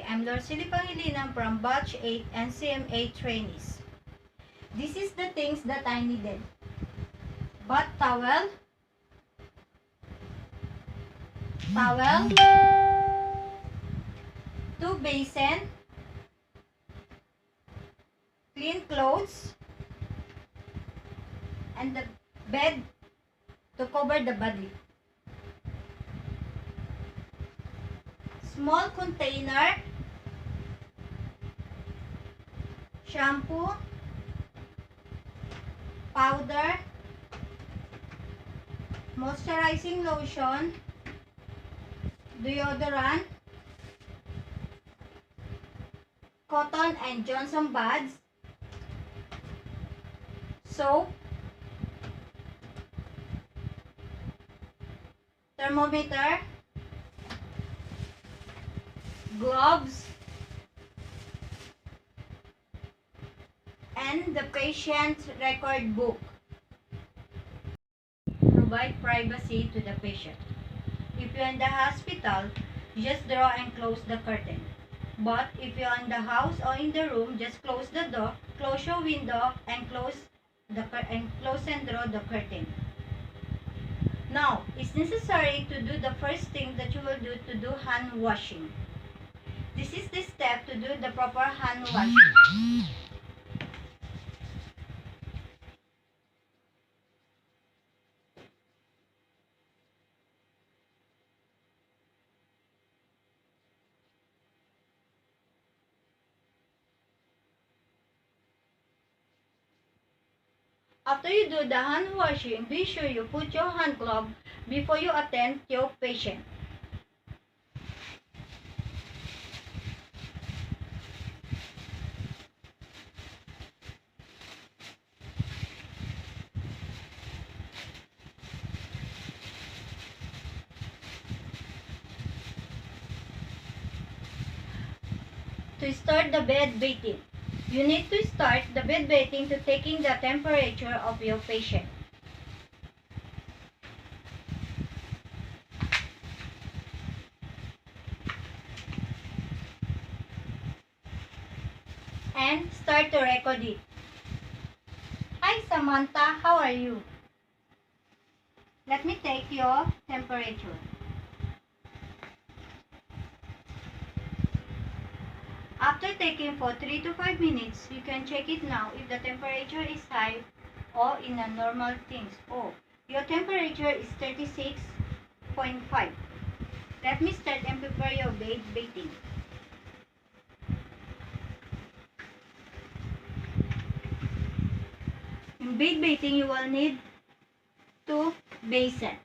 I'm Lorcely Pangilinan from Batch 8 NCMA trainees. This is the things that I needed. Bath towel, two basin, clean clothes, and the bed to cover the body. Small container, shampoo, powder, moisturizing lotion, deodorant, Cotton and Johnson buds, soap, thermometer, gloves, and the patient's record book. Provide privacy to the patient. If you're in the hospital, just draw and close the curtain. But if you're in the house or in the room, just close the door, close your window, and close and draw the curtain. Now, it's necessary to do the first thing that you will do to do hand washing. This is the step to do the proper hand washing. After you do the hand washing, be sure you put your hand glove before you attend your patient. To start the bed bathing, you need to start the bed bathing to taking the temperature of your patient. And start to record it. Hi Samantha, how are you? Let me take your temperature. After taking for 3 to 5 minutes, you can check it now if the temperature is high or in a normal things. Oh, your temperature is 36.5. Let me start and prepare your bed bathing. In bed bathing, you will need 2 basins.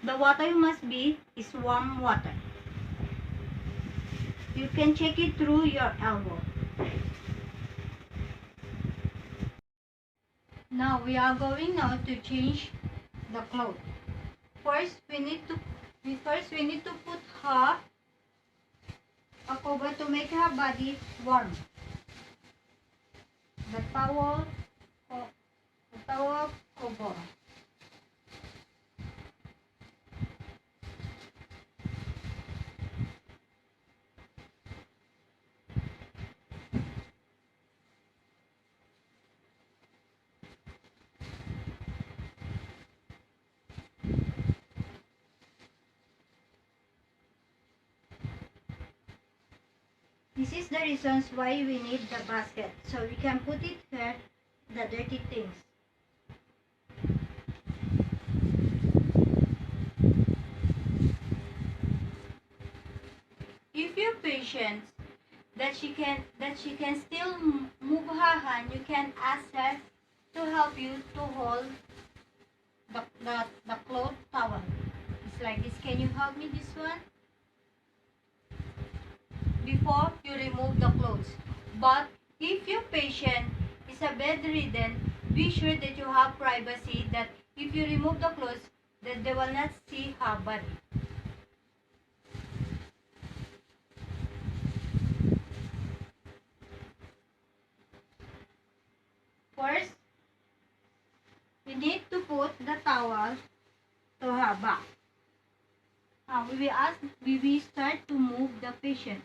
The water must be is warm water. You can check it through your elbow. Now we are going now to change the clothes. First we need to put her a cover to make her body warm. The towel cover. This is the reasons why we need the basket, so we can put it here, the dirty things. If your patient that she can still move her hand, you can ask her to help you to hold the cloth towel. It's like this. Can you help me this one? Before you remove the clothes. But if your patient is a bedridden, be sure that you have privacy, that if you remove the clothes, that they will not see her body. First, we need to put the towel to her back. Now we will start to move the patient.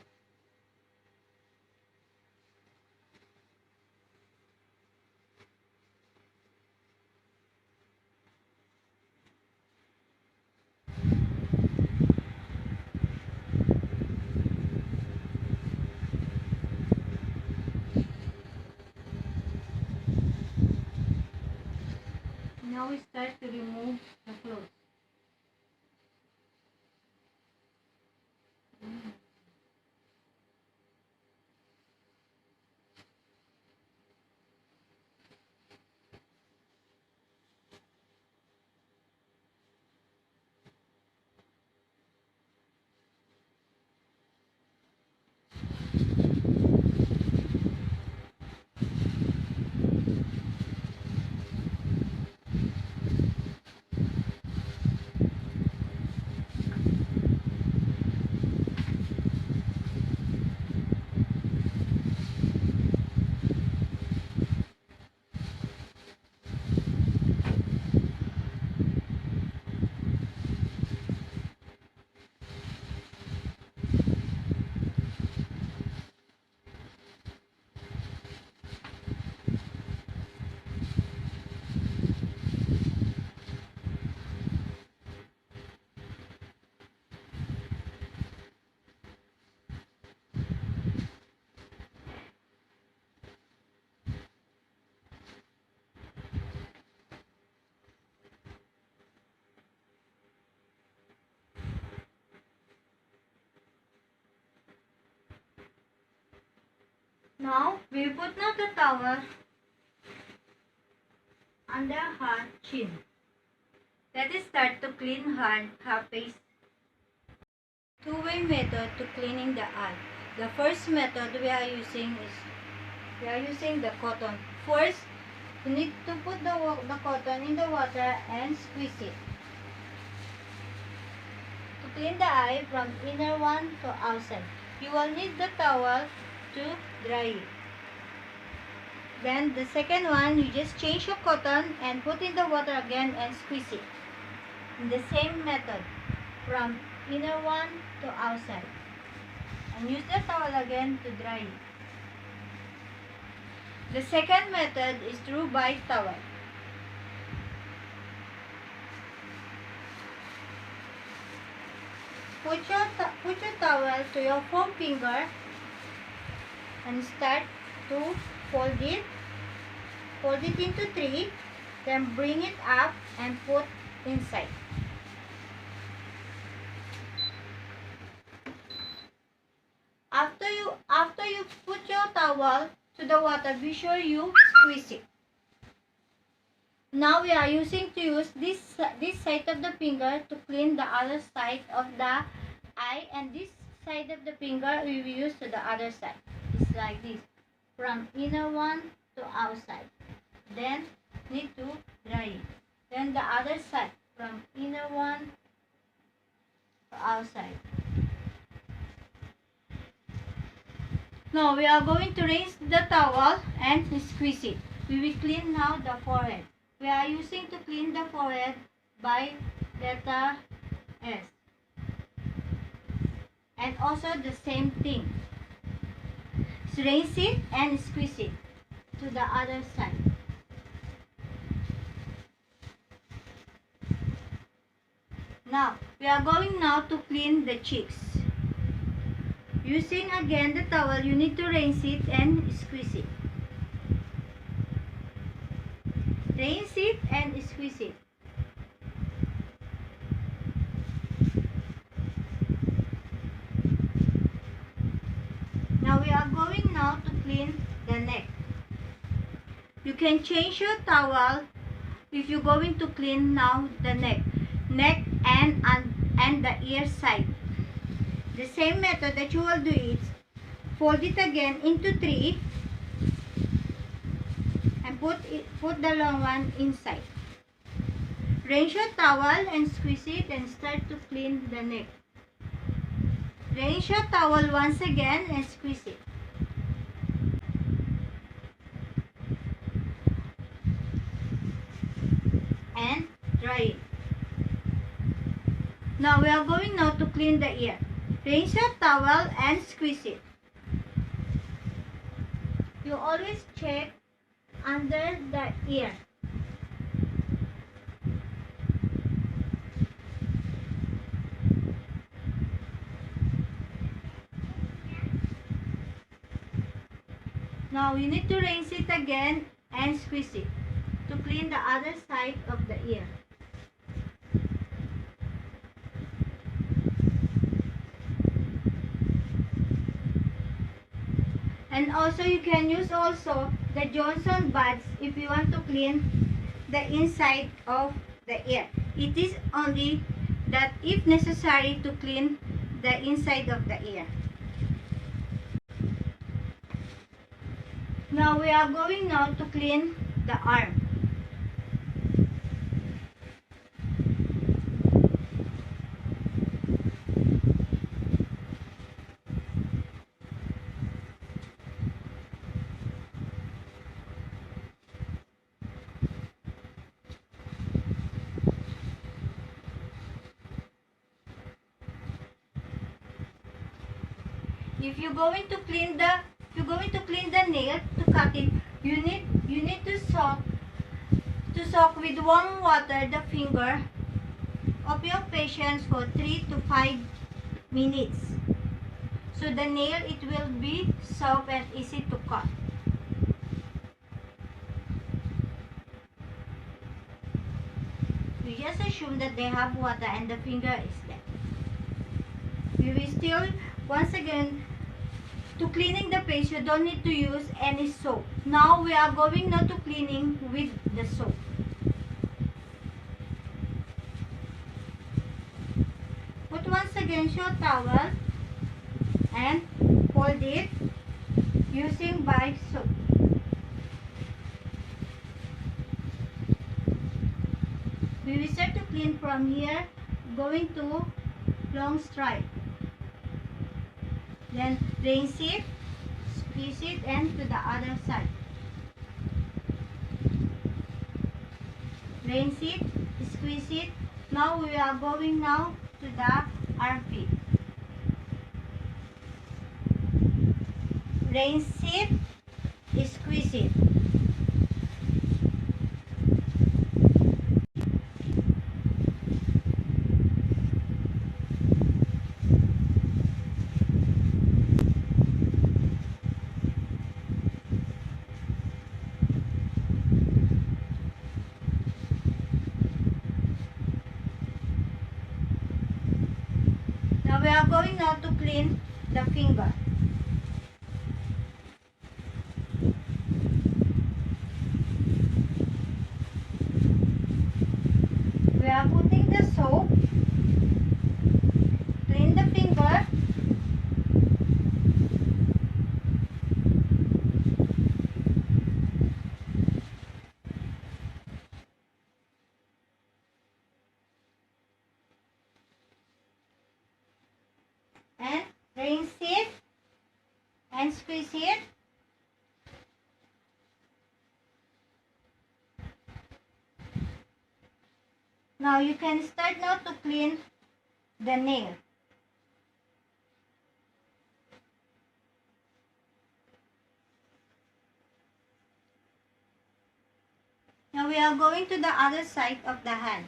Now we put now the towel under her chin. Let us start to clean her face. Two-way method to cleaning the eye. The first method we are using the cotton. First, you need to put the cotton in the water and squeeze it. To clean the eye from inner one to outside, you will need the towel to dry it. Then the second one, you just change your cotton and put in the water again and squeeze it. In the same method, from inner one to outside. And use the towel again to dry it. The second method is through by towel. Put your towel to your forefinger and start to fold it into three, then bring it up and put inside. After you put your towel to the water, be sure you squeeze it. Now we are using this side of the finger to clean the other side of the eye, and this side of the finger we will use to the other side. It's like this, from inner one to outside. Then need to dry it. Then the other side, from inner one to outside. Now we are going to rinse the towel and squeeze it. We will clean now the forehead. We are using to clean the forehead by letter S. And also the same thing. Rinse it and squeeze it to the other side. Now we are going now to clean the cheeks. Using again the towel, you need to rinse it and squeeze it. Rinse it and squeeze it. Now we are going now to clean the neck. You can change your towel if you're going to clean now the neck and the ear side. The same method that you will do is fold it again into three and put the long one inside. Rinse your towel and squeeze it and start to clean the neck. Rinse your towel once again and squeeze it. And dry it. Now we are going now to clean the ear. Rinse your towel and squeeze it. You always check under the ear. Now you need to rinse it again and squeeze it to clean the other side of the ear. And also you can use also the Johnson buds if you want to clean the inside of the ear. It is only that if necessary to clean the inside of the ear. Now we are going now to clean the arm. If you're going to clean the nail, to cut it, you need to soak with warm water the finger of your patient for 3 to 5 minutes. So the nail, it will be soft and easy to cut. You just assume that they have water and the finger is there. We will still once again To cleaning the face, you don't need to use any soap. Now we are going now to cleaning with the soap. Put once again your towel and hold it using by soap. We will start to clean from here, going to long stripe. Then rinse it, squeeze it, and to the other side. Rinse it, squeeze it. Now we are going now to the armpit. Rinse it, squeeze it. Now we are going now to clean the finger. We are putting the soap, clean the finger, and rinse it and squeeze it. Now you can start now to clean the nail. Now we are going to the other side of the hand.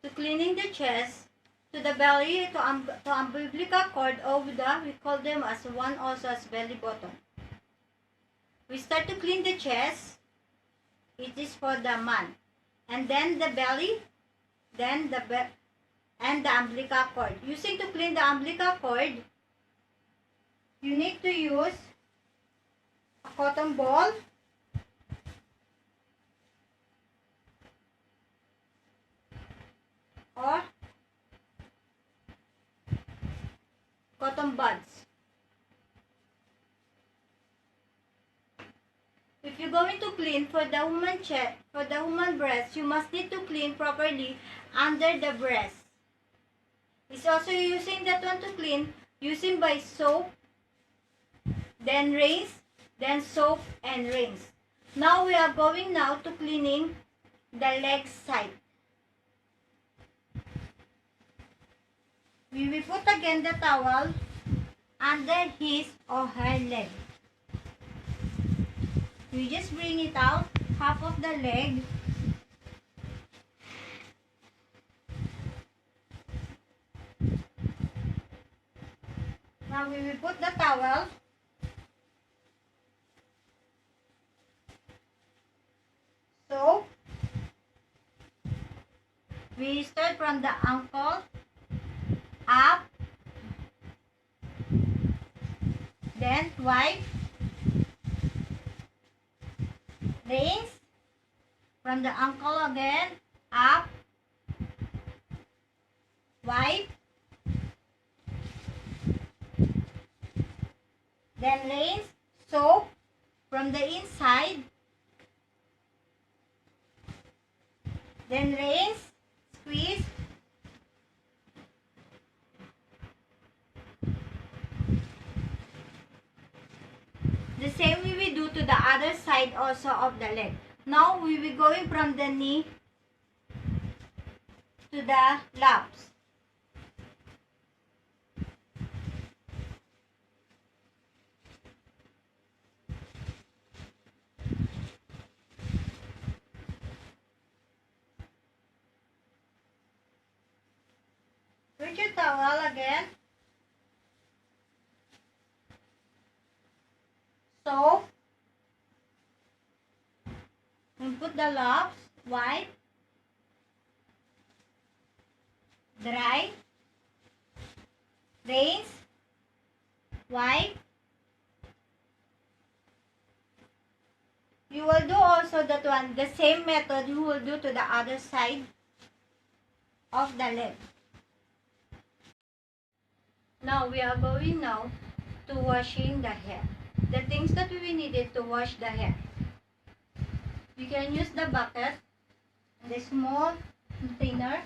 To cleaning the chest, to the belly, to umbilical cord over the, we call them as one also as belly button. We start to clean the chest. It is for the man. And then the belly, then and the umbilical cord. Using to clean the umbilical cord, you need to use a cotton ball, or cotton buds. If you're going to clean for the woman chest, for the woman breast, you must need to clean properly under the breast. It's also using that one to clean, using by soap, then rinse, then soap and rinse. Now we are going now to cleaning the leg side. We will put again the towel under his or her leg. We just bring it out, half of the leg. Now we will put the towel. So, we start from the ankle, up, then wipe, rinse, from the ankle again, up, wipe, then rinse, soap, from the inside, then rinse, squeeze, the same we will do to the other side also of the leg. Now we will going from the knee to the laps. Put your towel again. Soap. And put the laps. Wipe. Dry. Rinse. wipe. You will do also that one, the same method you will do to the other side of the leg. Now we are going now to washing the hair. The things that we needed to wash the hair. You can use the bucket, the small container,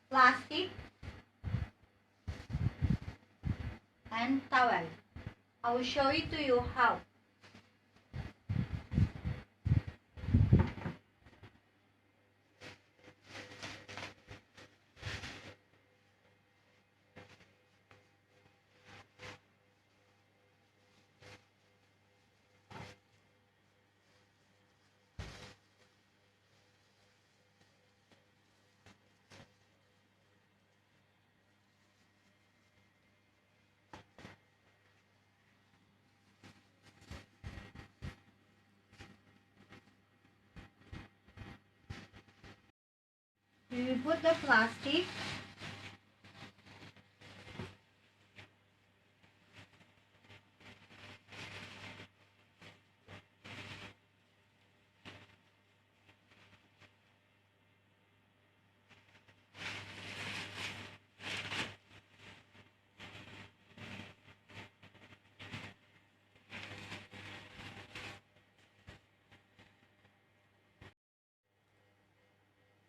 plastic, and towel. I will show it to you how. We will put the plastic.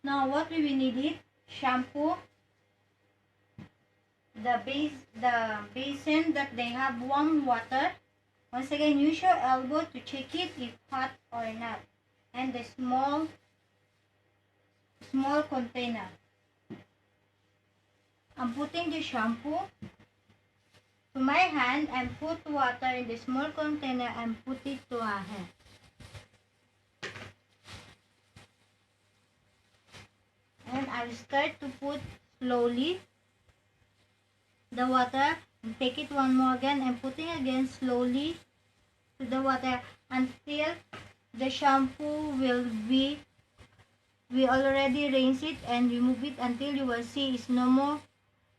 Now what we will need is shampoo, the basin that they have warm water. Once again, use your elbow to check it if hot or not. And the small container. I'm putting the shampoo to my hand and put water in the small container and put it to our hair. And I'll start to put slowly the water and take it one more again and putting again slowly to the water until the shampoo we already rinse it and remove it until you will see it's no more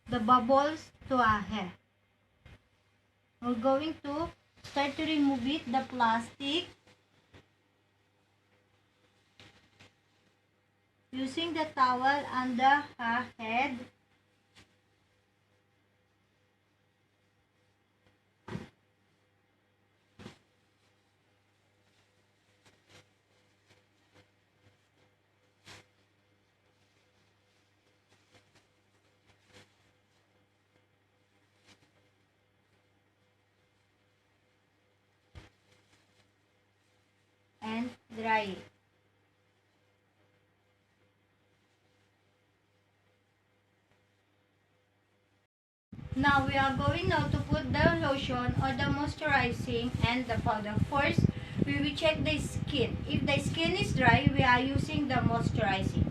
the bubbles to our hair. We're going to start to remove it, the plastic, using the towel under her head. And dry it. Now we are going now to put the lotion or the moisturizing and the powder. First, we will check the skin. If the skin is dry, we are using the moisturizing.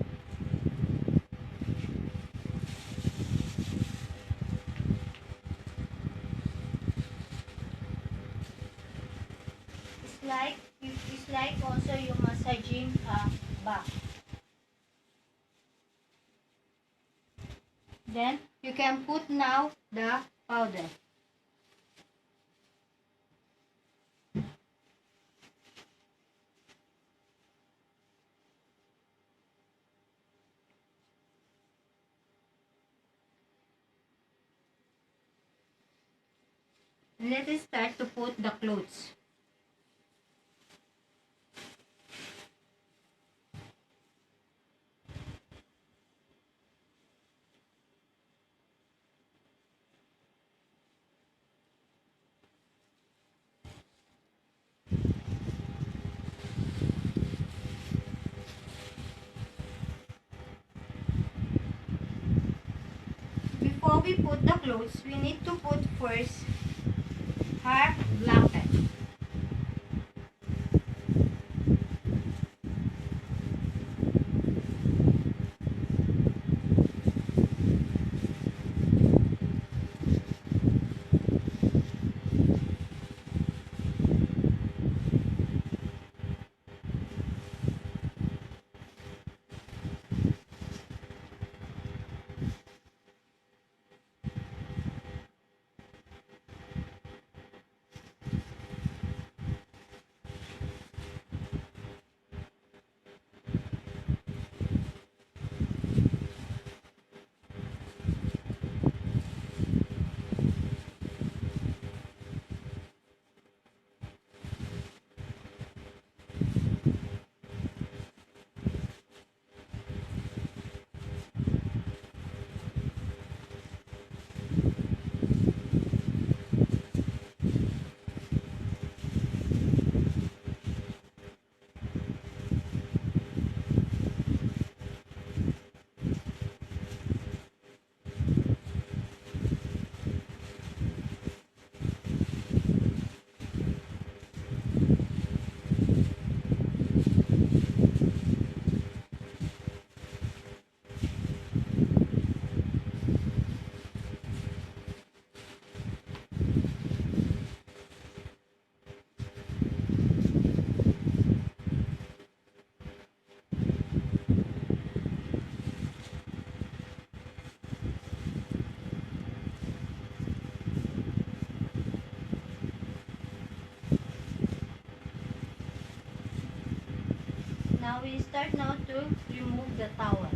It's like also you massaging a back. Then you can put now the powder. Let us start to put the clothes. Before we put the clothes, we need to put first her blanket. we start now to remove the towel.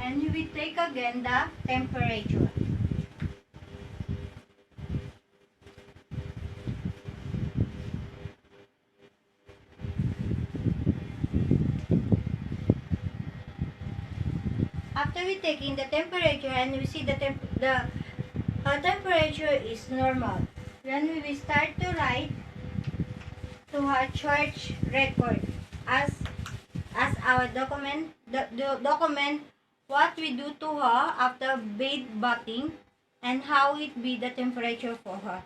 And we take again the temperature. After we taking the temperature and we see the temperature is normal, then we will start to write to our church record as our document document what we do to her after bath bathing and how it be the temperature for her.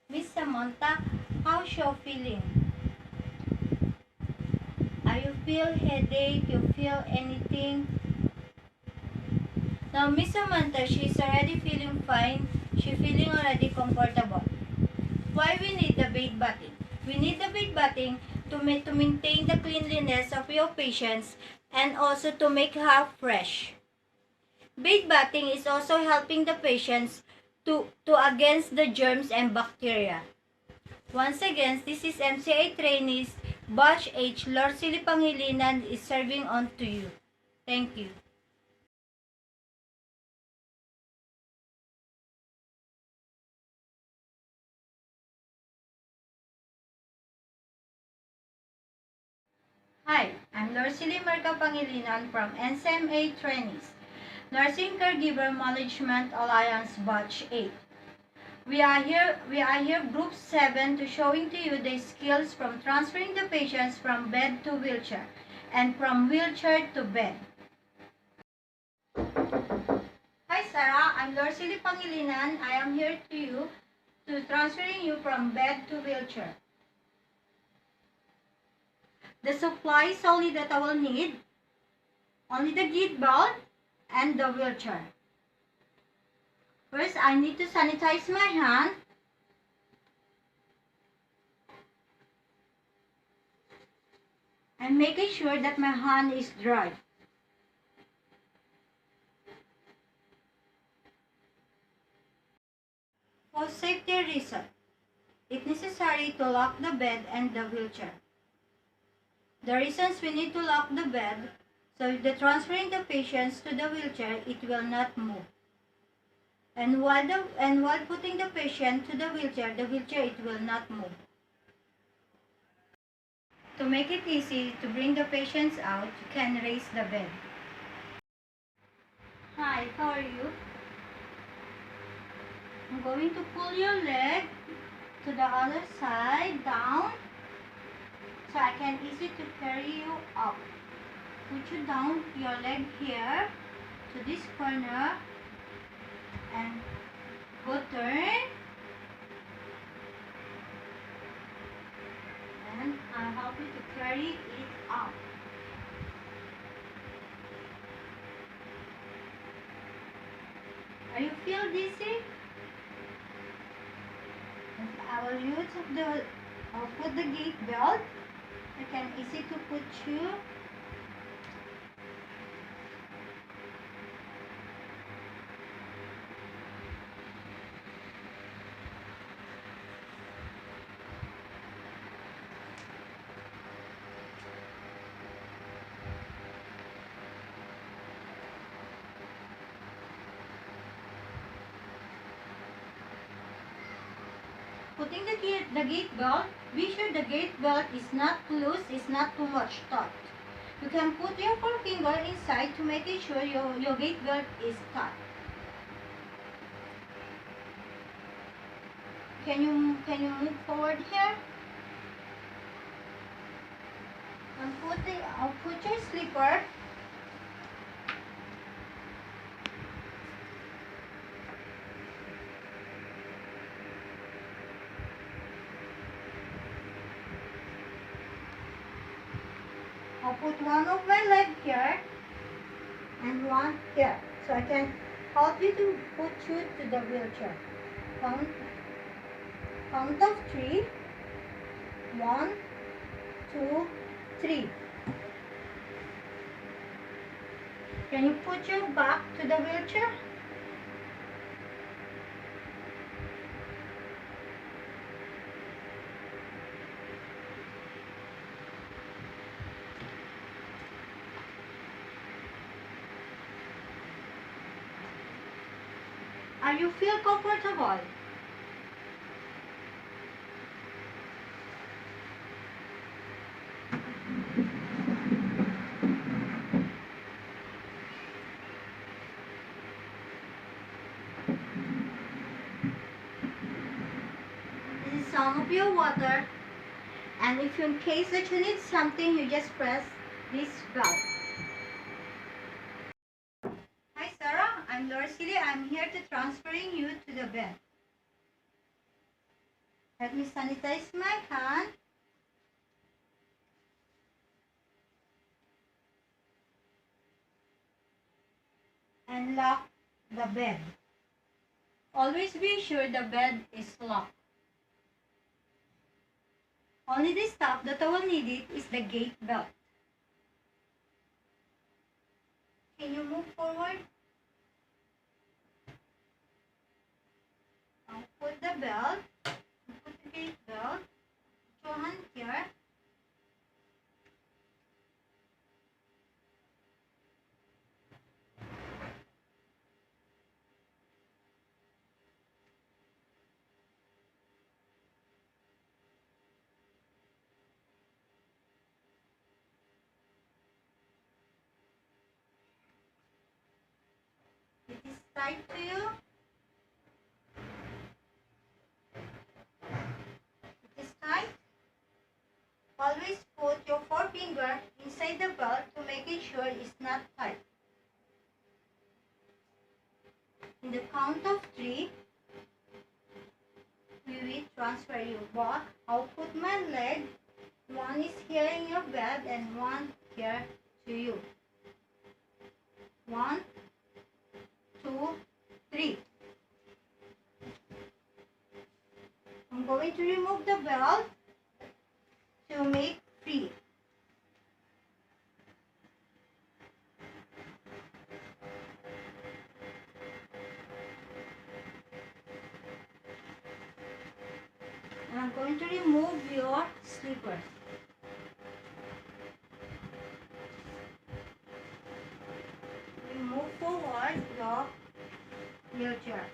Miss Samantha, how's your feeling? Are you feel headache? You feel anything? Now Miss Samantha, she's already feeling fine. She feeling already comfortable. Why we need the bath bathing? We need the bath bathing to maintain the cleanliness of your patients and also to make her fresh. Bath bathing is also helping the patients to against the germs and bacteria. Once again, this is MCA trainees, Batch H, Lord Silly Pangilinan is serving on to you. Thank you. Hi, I'm Lorcily Marca Pangilinan from NCMA Trainees, Nursing Caregiver Management Alliance Batch 8. We are here Group 7 to showing to you the skills from transferring the patients from bed to wheelchair and from wheelchair to bed. Hi Sarah, I'm Lorcily Pangilinan. I am here to you to transferring you from bed to wheelchair. The supplies only that I will need, only the gait belt and the wheelchair. First, I need to sanitize my hand. And making sure that my hand is dry. For safety reason, it's necessary to lock the bed and the wheelchair. The reasons we need to lock the bed, so if the transferring the patients to the wheelchair, it will not move. And while putting the patient to the wheelchair it will not move. To make it easy to bring the patients out, you can raise the bed. Hi, how are you? I'm going to pull your leg to the other side down so I can easy to carry you up. Put you down your leg here to this corner and go turn. And I'll help you to carry it up. Are you feel dizzy? I will use I'll put the gait belt. I can easy to put you. Putting the gait belt, be sure the gait belt is not loose, is not too much taut. You can put your forefinger inside to make sure your gait belt is taut. Can you move forward here? And I'll put your slipper I'll put one of my leg here and one here, so I can help you to put you to the wheelchair. Count of three. 1, 2, 3. Can you put your back to the wheelchair? Are you feel comfortable? This is some of your water, and if in case that you need something, you just press this valve. Hi Sarah, I'm Lorcily. I'm here to transferring you to the bed. Let me sanitize my hand. And lock the bed. Always be sure the bed is locked. Only the stuff that I will need it is the gate belt. Can you move forward? I'll put the belt. Put the gate belt. Put your hand here. It is tight to you. It is tight. Always put your forefinger inside the belt to make it sure it's not tight. In the count of 3, we will transfer you back. I'll put my leg. One is here in your bed and one here to you. 1, 2, 3. I'm going to remove the belt to make free. And I'm going to remove your slippers. Move forward your wheelchair.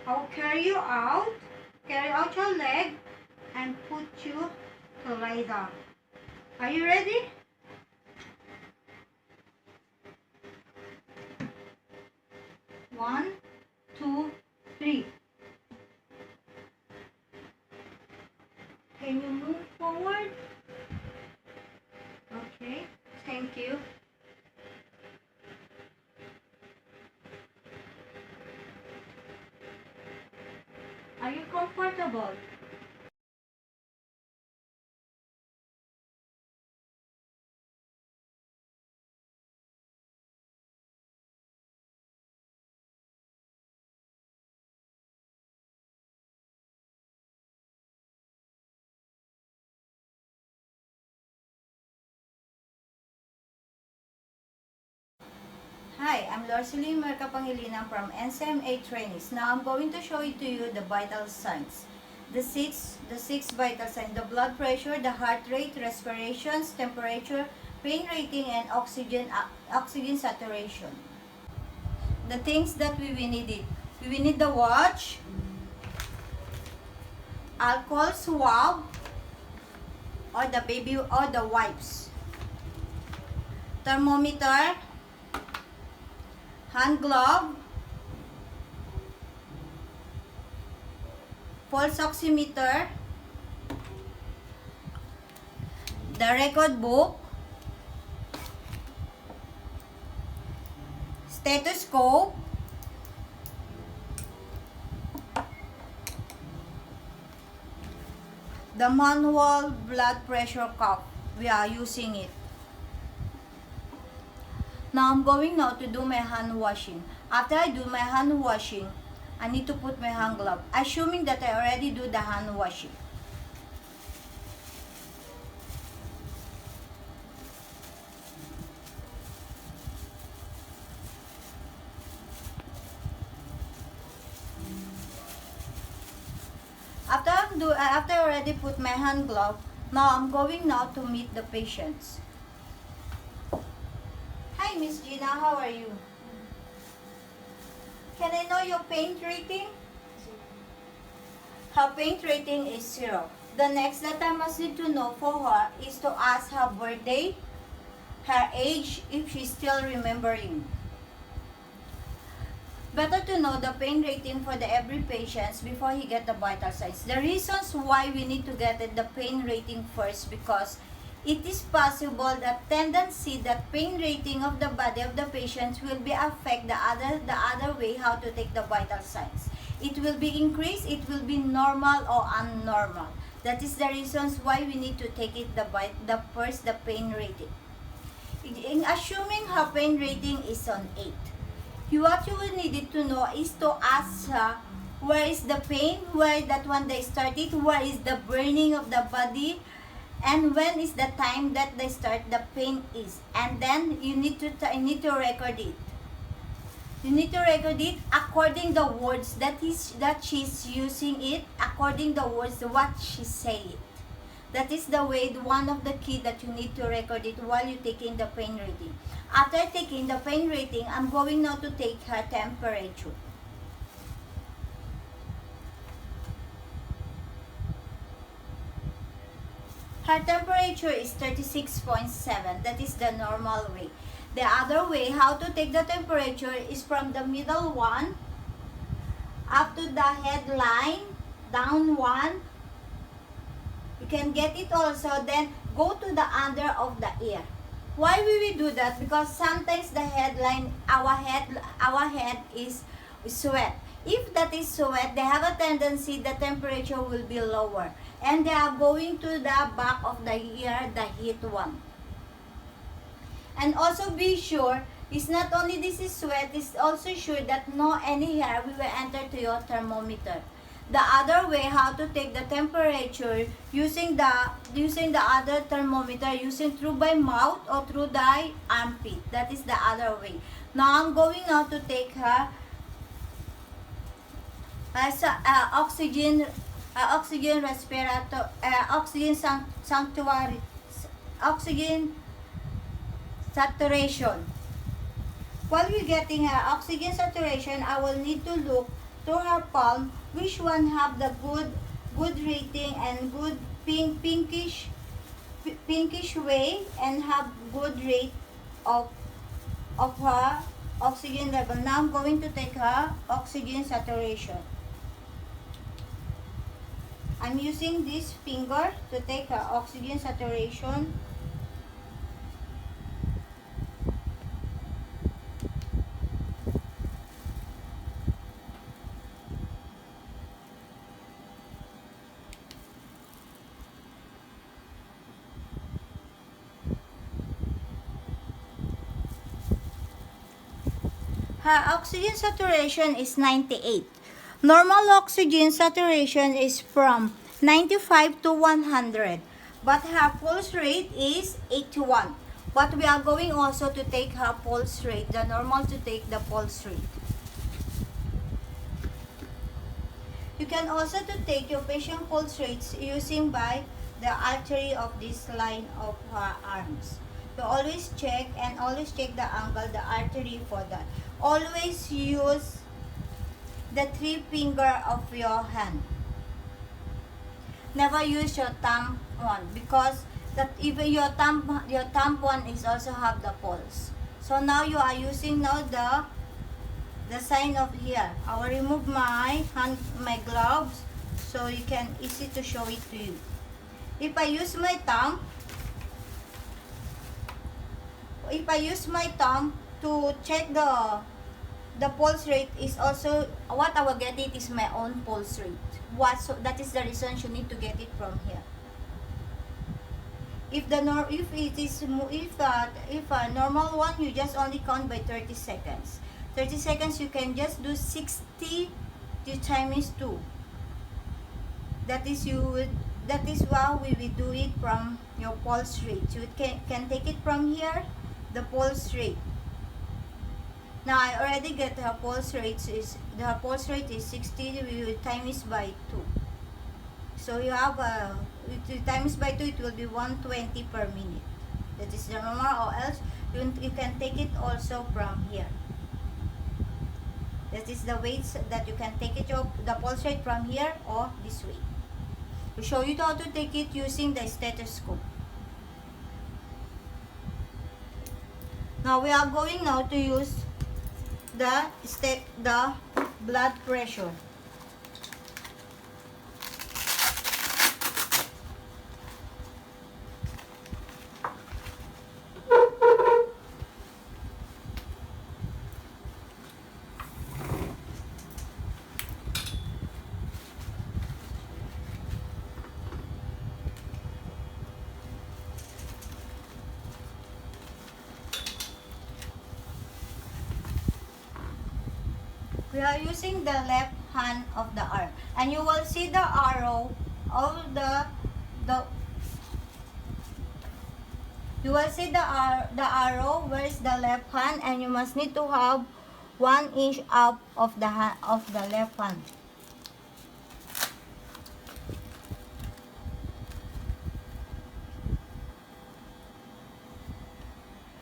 I'll carry you out, your leg and put you to lie down. Are you ready? One, two, three. Can you move forward? Okay, thank you. Are you comfortable? Hi, I'm Lorcily Mercapangilinan from NCMA Trainees. Now I'm going to show to you the vital signs. The six vital signs: the blood pressure, the heart rate, respirations, temperature, pain rating, and oxygen saturation. The things that we will need it. We will need the watch, alcohol swab, or the baby or the wipes, thermometer, hand glove, pulse oximeter, the record book, stethoscope, the manual blood pressure cuff. We are using it. Now I'm going now to do my hand washing. After I do my hand washing, I need to put my hand glove, assuming that I already do the hand washing. After I already put my hand glove, now I'm going now to meet the patients. Hi, Miss Gina, how are you? Can I know your pain rating? Her pain rating is 0. The next that I must need to know for her is to ask her birthday, her age, if she's still remembering. Better to know the pain rating for the every patient before he get the vital signs. The reasons why we need to get the pain rating first, because it is possible that tendency that pain rating of the body of the patient will be affect the other way how to take the vital signs. It will be increased, it will be normal or abnormal. That is the reasons why we need to take it the pain rating. In assuming her pain rating is on 8. What you will need to know is to ask her where is the pain, where that one they started, where is the burning of the body, and when is the time that they start the pain is. And then you need to record it. You need to record it according the words that she's using it, according the words what she say it. That is the way, one of the key that you need to record it while you're taking the pain rating. After taking the pain rating, I'm going now to take her temperature. Her temperature is 36.7. That is the normal way. The other way how to take the temperature is from the middle one up to the headline, down one. You can get it also, then go to the under of the ear. Why will we do that? Because sometimes the headline, our head is sweat. If that is sweat, they have a tendency the temperature will be lower. And they are going to the back of the ear, the heat one. And also be sure, it's not only this is sweat, it's also sure that no any hair will enter to your thermometer. The other way how to take the temperature using the other thermometer, using through by mouth or through the armpit. That is the other way. Now I'm going now to take her oxygen respirator, oxygen saturation. While we're getting her oxygen saturation, I will need to look to her palm which one have the good rating and good pinkish way and have good rate of her oxygen level. Now I'm going to take her oxygen saturation. I'm using this finger to take her oxygen saturation. Her oxygen saturation is 98. Normal oxygen saturation is from 95 to 100. But her pulse rate is 81. But we are going also to take her pulse rate, the normal to take the pulse rate. You can also to take your patient pulse rates using by the artery of this line of her arms. So always check and always check the angle, the artery for that. Always use the 3 finger of your hand. Never use your thumb one, because that even your thumb one is also have the pulse. So now you are using now the sign of here. I will remove my gloves so you can easy to show it to you. If I use my thumb to check the pulse rate, is also what I will get it is my own pulse rate. So that is the reason you need to get it from here. if it is if a normal one, you just only count by 30 seconds. 30 seconds, you can just do 60 times 2. That is how we will do it from your pulse rate. You can take it from here, the pulse rate. Now I already get the pulse rate is 60. We will times by 2. So you have if you times by 2, it will be 120 per minute. That is the normal, or else you can take it also from here. That is the weights that you can take it the pulse rate from here or this way. To show you how to take it using the stethoscope. Now we are going now to use the blood pressure. We are using the left hand of the arm, and you will see the arrow of you will see the arrow where is the left hand, and you must need to have 1 inch up of the left hand.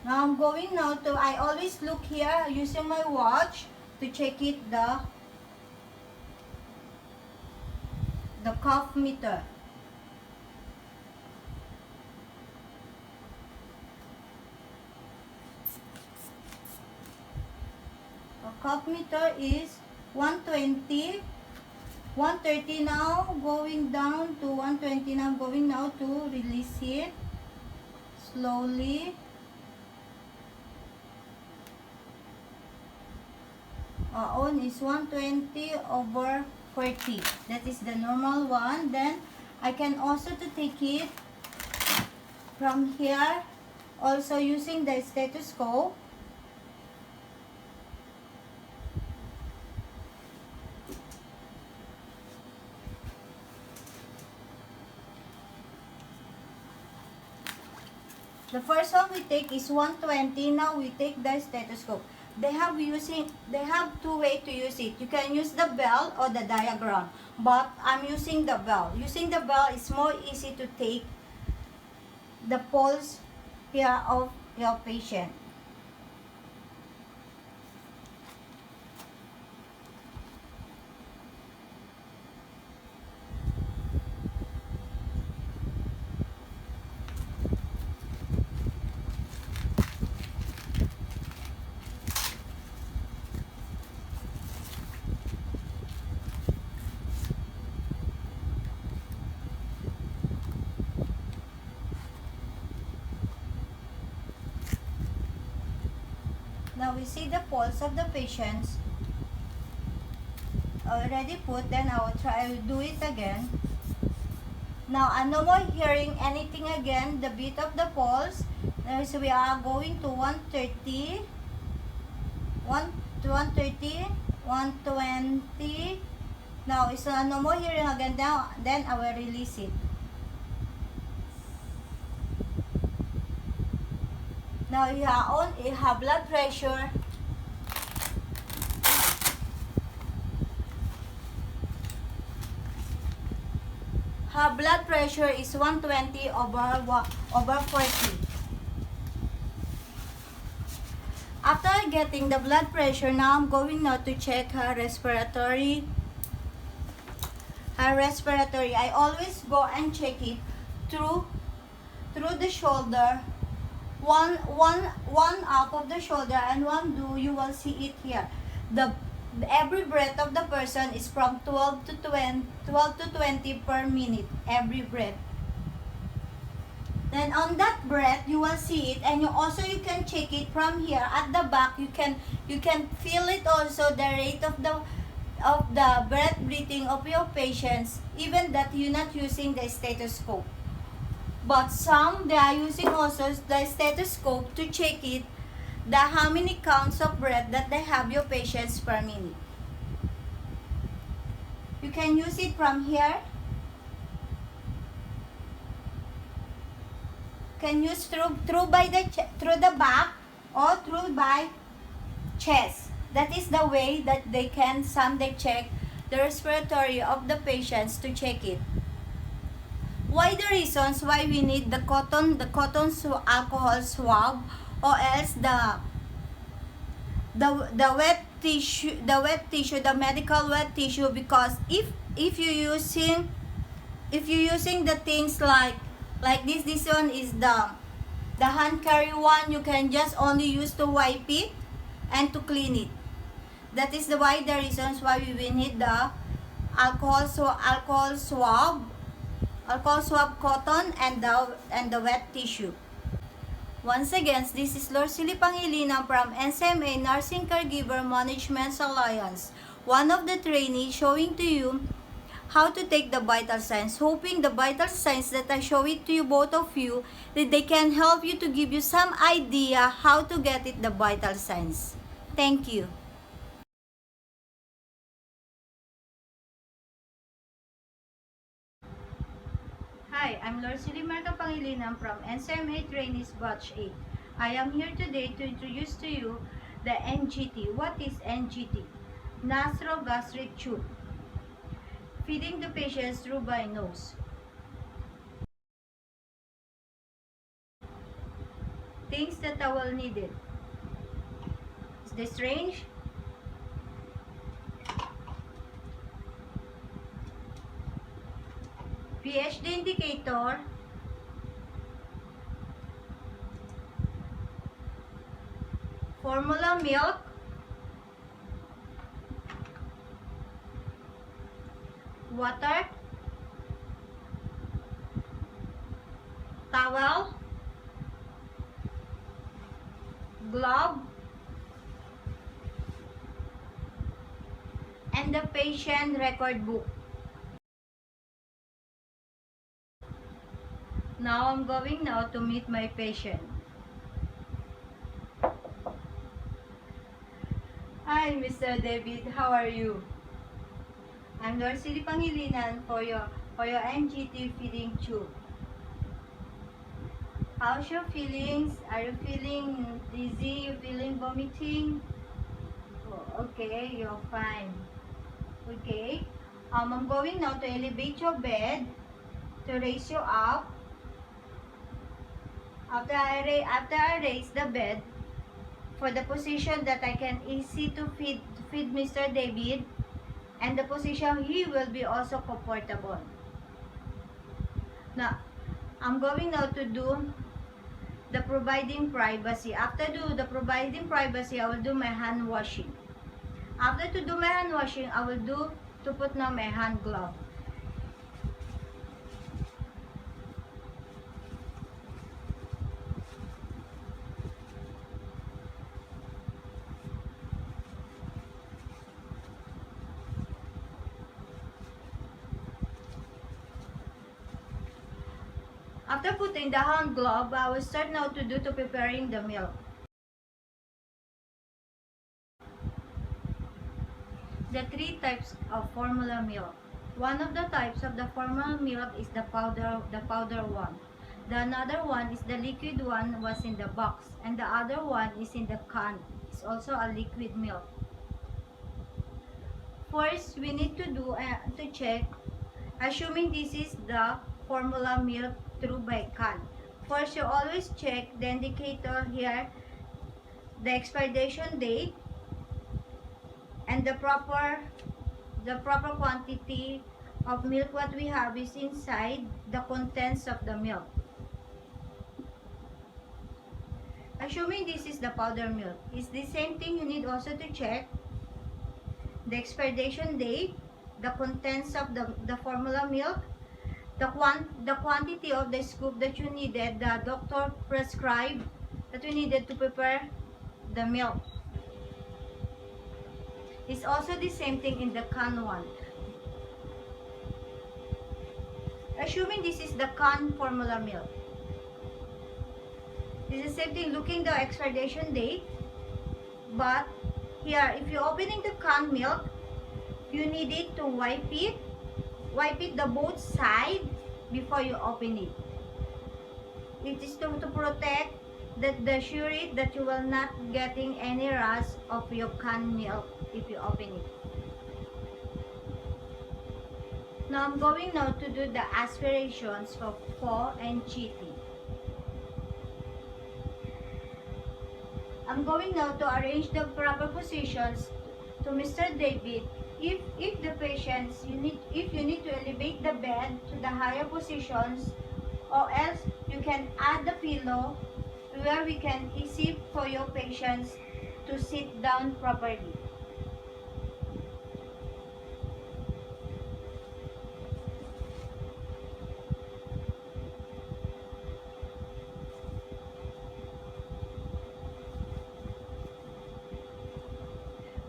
Now I'm going now to, I always look here using my watch to check it the cuff meter. The cuff meter is 120, 130 now, going down to 120 now, going now to release it slowly. On is 120 over 40. That is the normal one. Then I can also to take it from here, also using the stethoscope. The first one we take is 120. Now we take the stethoscope. They have two ways to use it. You can use the bell or the diaphragm, but I'm using the bell. Using the bell is more easy to take the pulse here of your patient. Now we see the pulse of the patients already put. Then I will do it again. Now I'm no more hearing anything again, the beat of the pulse. So we are going to 130, 130, 120. Now it's no more hearing again. Now then I will release it. Now you have blood pressure. Her blood pressure is 120 over 40. After getting the blood pressure, now I'm going now to check her respiratory. I always go and check it through the shoulder. One up of the shoulder and one do, you will see it here. Every breath of the person is from 12 to 20 per minute, every breath. Then on that breath, you will see it, and you can check it from here at the back. You can feel it also, the rate of the breathing of your patients, even that you're not using the stethoscope. But some, they are using also the stethoscope to check it, how many counts of breath that they have your patients per minute. You can use it from here. Can use through the back or through by chest. That is the way that they check the respiratory of the patients to check it. Why the reasons why we need the cotton alcohol swab, or else the wet tissue, the medical wet tissue? Because if you using the things like this one is the hand carry one, you can just only use to wipe it and to clean it. That is the reasons why we will need the alcohol swab cotton and the wet tissue. Once again, this is Lorcely Pangilinan from NCMA Nursing Caregiver Management Alliance, one of the trainees showing to you how to take the vital signs, hoping the vital signs that I show it to you, both of you, that they can help you to give you some idea how to get it, the vital signs. Thank you. Hi, I'm Lorcely Marca Pangilinan from NCMA Trainees Batch 8. I am here today to introduce to you the NGT. What is NGT? Nastrogastric tube. Feeding the patients through by nose. Things that I will need it. Is this range? pH indicator, formula milk, water, towel, glove, and the patient record book. Now I'm going to meet my patient. Hi, Mr. David. How are you? I'm Lorcely Pangilinan for your NGT feeding tube. How's your feelings? Are you feeling dizzy? You feeling vomiting? Oh, okay, you're fine. Okay. I'm going now to elevate your bed to raise you up. After I raise the bed for the position that I can easy to feed Mr. David, and the position he will be also comfortable. Now, I'm going now to do the providing privacy. After do the providing privacy, I will do my hand washing. After to do my hand washing, I will do to put now my hand glove. After putting the hand glove, I will start now to preparing the milk. The three types of formula milk. One of the types of the formula milk is the powder one. The another one is the liquid one, was in the box, and the other one is in the can. It's also a liquid milk. First, we need to do to check, assuming this is the formula milk through by can. First, you always check the indicator here, the expiration date, and the proper quantity of milk what we have is inside the contents of the milk. Assuming this is the powder milk, it's the same thing. You need also to check the expiration date, the contents of the formula milk, the quantity of the scoop that you needed, the doctor prescribed that you needed to prepare the milk. It's also the same thing in the can one. Assuming this is the canned formula milk. This is the same thing, looking the expiration date. But here, if you're opening the canned milk, you need it to wipe it the both side before you open it. It is to protect the surety that you will not getting any rust of your canned milk if you open it. Now I'm going now to do the aspirations for Po and Chitty. I'm going now to arrange the proper positions to Mr. David. If the patients, if you need to elevate the bed to the higher positions, or else you can add the pillow where we can easy for your patients to sit down properly.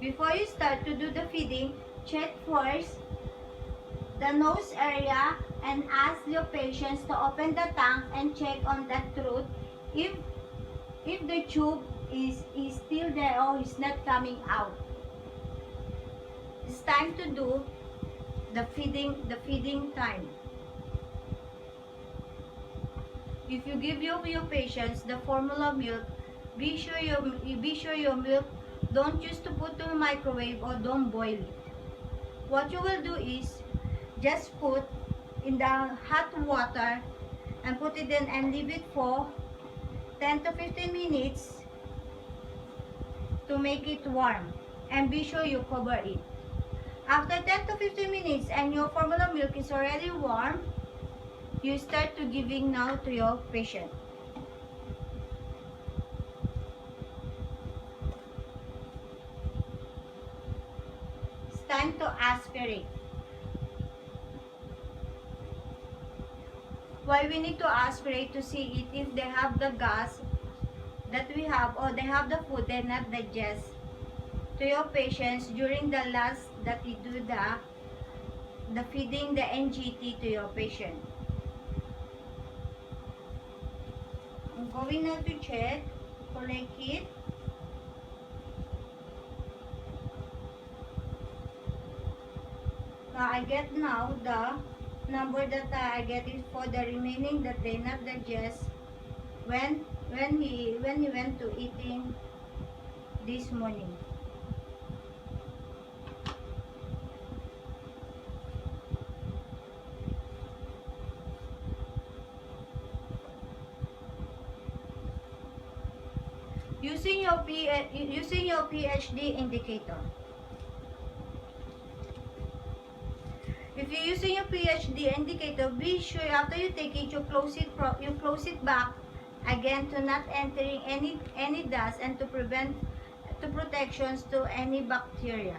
Before you start to do the feeding, check first the nose area and ask your patients to open the tank and check on that truth if the tube is still there or is not coming out. It's time to do the feeding time. If you give your patients the formula milk, be sure your milk don't use to put to the microwave or don't boil it. What you will do is just put in the hot water and put it in and leave it for 10 to 15 minutes to make it warm, and be sure you cover it. After 10 to 15 minutes and your formula milk is already warm, you start to giving now to your patient. It's time to aspirate. Why we need to aspirate? To see it if they have the gas that we have, or they have the food they not digest to your patients during the last that you do the feeding the NGT to your patient. I'm going now to check, collect it. Now I get now the number that I get is for the remaining that they not digest when he went to eating this morning. Using your PhD indicator. If you're using your PhD indicator, be sure after you take it, you close it back again to not entering any dust and to prevent protections to any bacteria.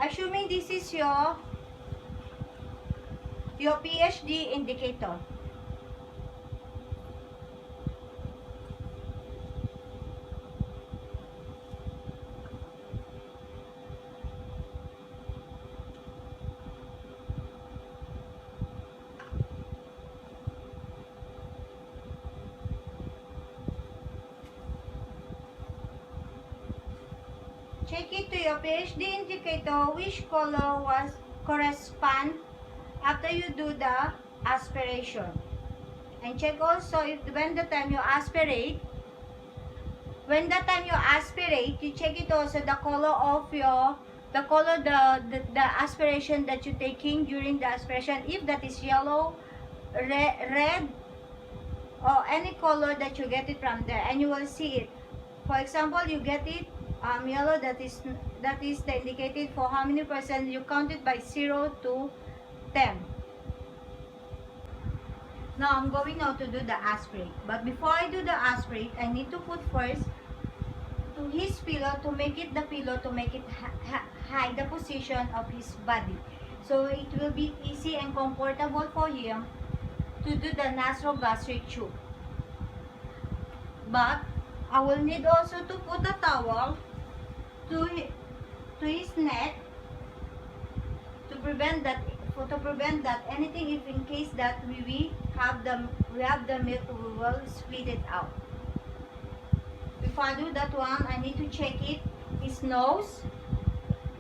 Assuming this is your PhD indicator. Check it to your PhD indicator which color was correspond after you do the aspiration. And check also if when the time you aspirate, you check it also the color of the aspiration that you're taking during the aspiration. If that is yellow, red, or any color that you get it from there, and you will see it. For example, you get it yellow, that is the indicated for how many percent. You count it by 0 to 10. Now I'm going now to do the aspirate. But before I do the aspirate, I need to put first to his pillow to make it hide the position of his body. So it will be easy and comfortable for him to do the nasogastric tube. But I will need also to put a towel to his neck to prevent that anything, if in case that we have the milk, we will split it out. Before I do that one, I need to check his nose,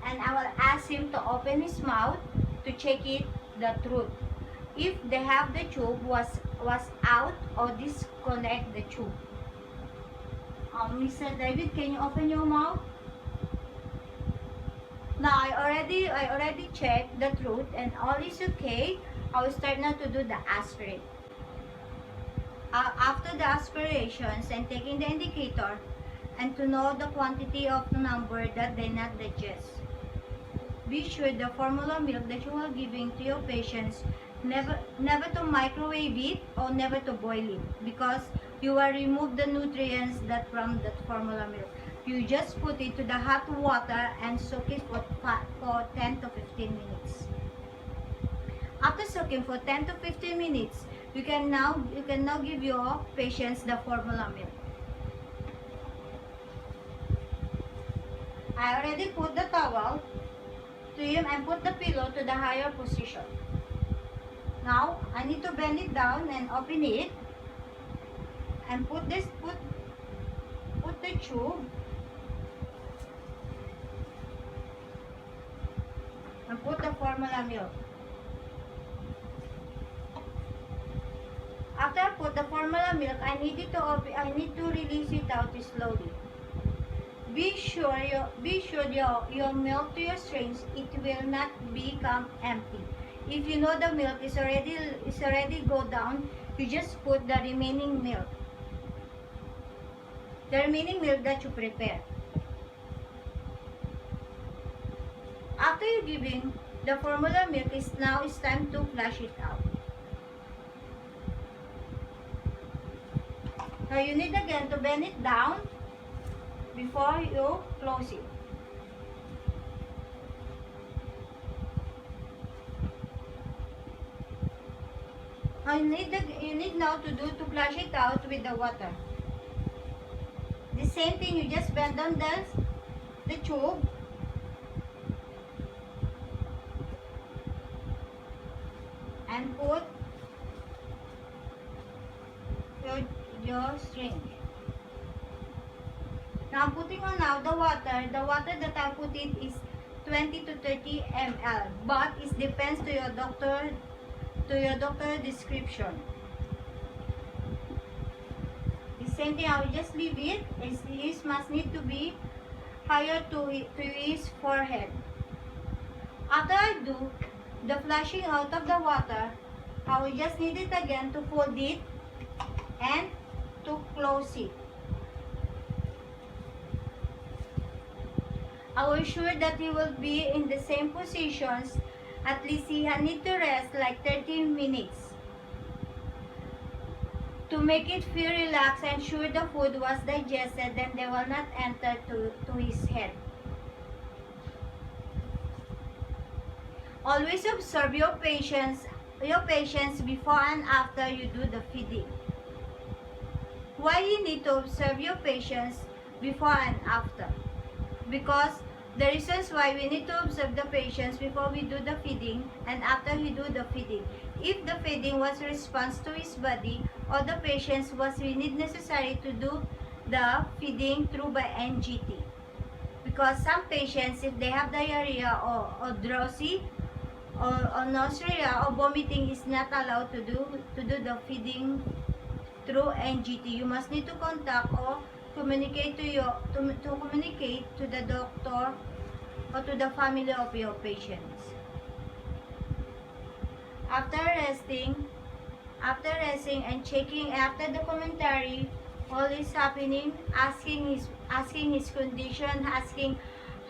and I will ask him to open his mouth to check the truth. If they have the tube was out or disconnect the tube. Mr. David, can you open your mouth? Now I already checked the truth and all is okay. I will start now to do the aspirate. After the aspirations and taking the indicator and to know the quantity of number that they not digest. Be sure the formula milk that you are giving to your patients never to microwave it or never to boil it, because you will remove the nutrients that from that formula milk. You just put it to the hot water and soak it for 10 to 15 minutes. After soaking for 10 to 15 minutes, you can now give your patients the formula milk. I already put the towel to him and put the pillow to the higher position. Now I need to bend it down and open it and put the tube and put the formula milk. After I put the formula milk, I need to release it out slowly. Be sure your milk to your strains, it will not become empty. If you know the milk is already go down, you just put the remaining milk. The remaining milk that you prepare. After you giving the formula milk, it's time to flush it out. Now you need again to bend it down before you close it. You need now to flush it out with the water. The same thing, you just bend on the tube and put your syringe. Now I'm putting on now the water. The water that I put in is 20 to 30 ml, but it depends to your doctor description. The same thing, I will just leave it. His must need to be higher to his forehead. After I do the flushing out of the water, I will just need it again to fold it and to close it. I will sure that he will be in the same positions. At least he need to rest like 30 minutes to make it feel relaxed and sure the food was digested, then they will not enter to his head. Always observe your patients before and after you do the feeding. Why you need to observe your patients before and after? Because the reasons why we need to observe the patients before we do the feeding and after we do the feeding. If the feeding was response to his body, or the patients we need necessary to do the feeding through by NGT. Because some patients, if they have diarrhea or drowsy or nausea or vomiting, is not allowed to do the feeding through NGT. You must need to contact or communicate to communicate to the doctor or to the family of your patients. After resting and checking after the commentary, all is happening, asking his condition, asking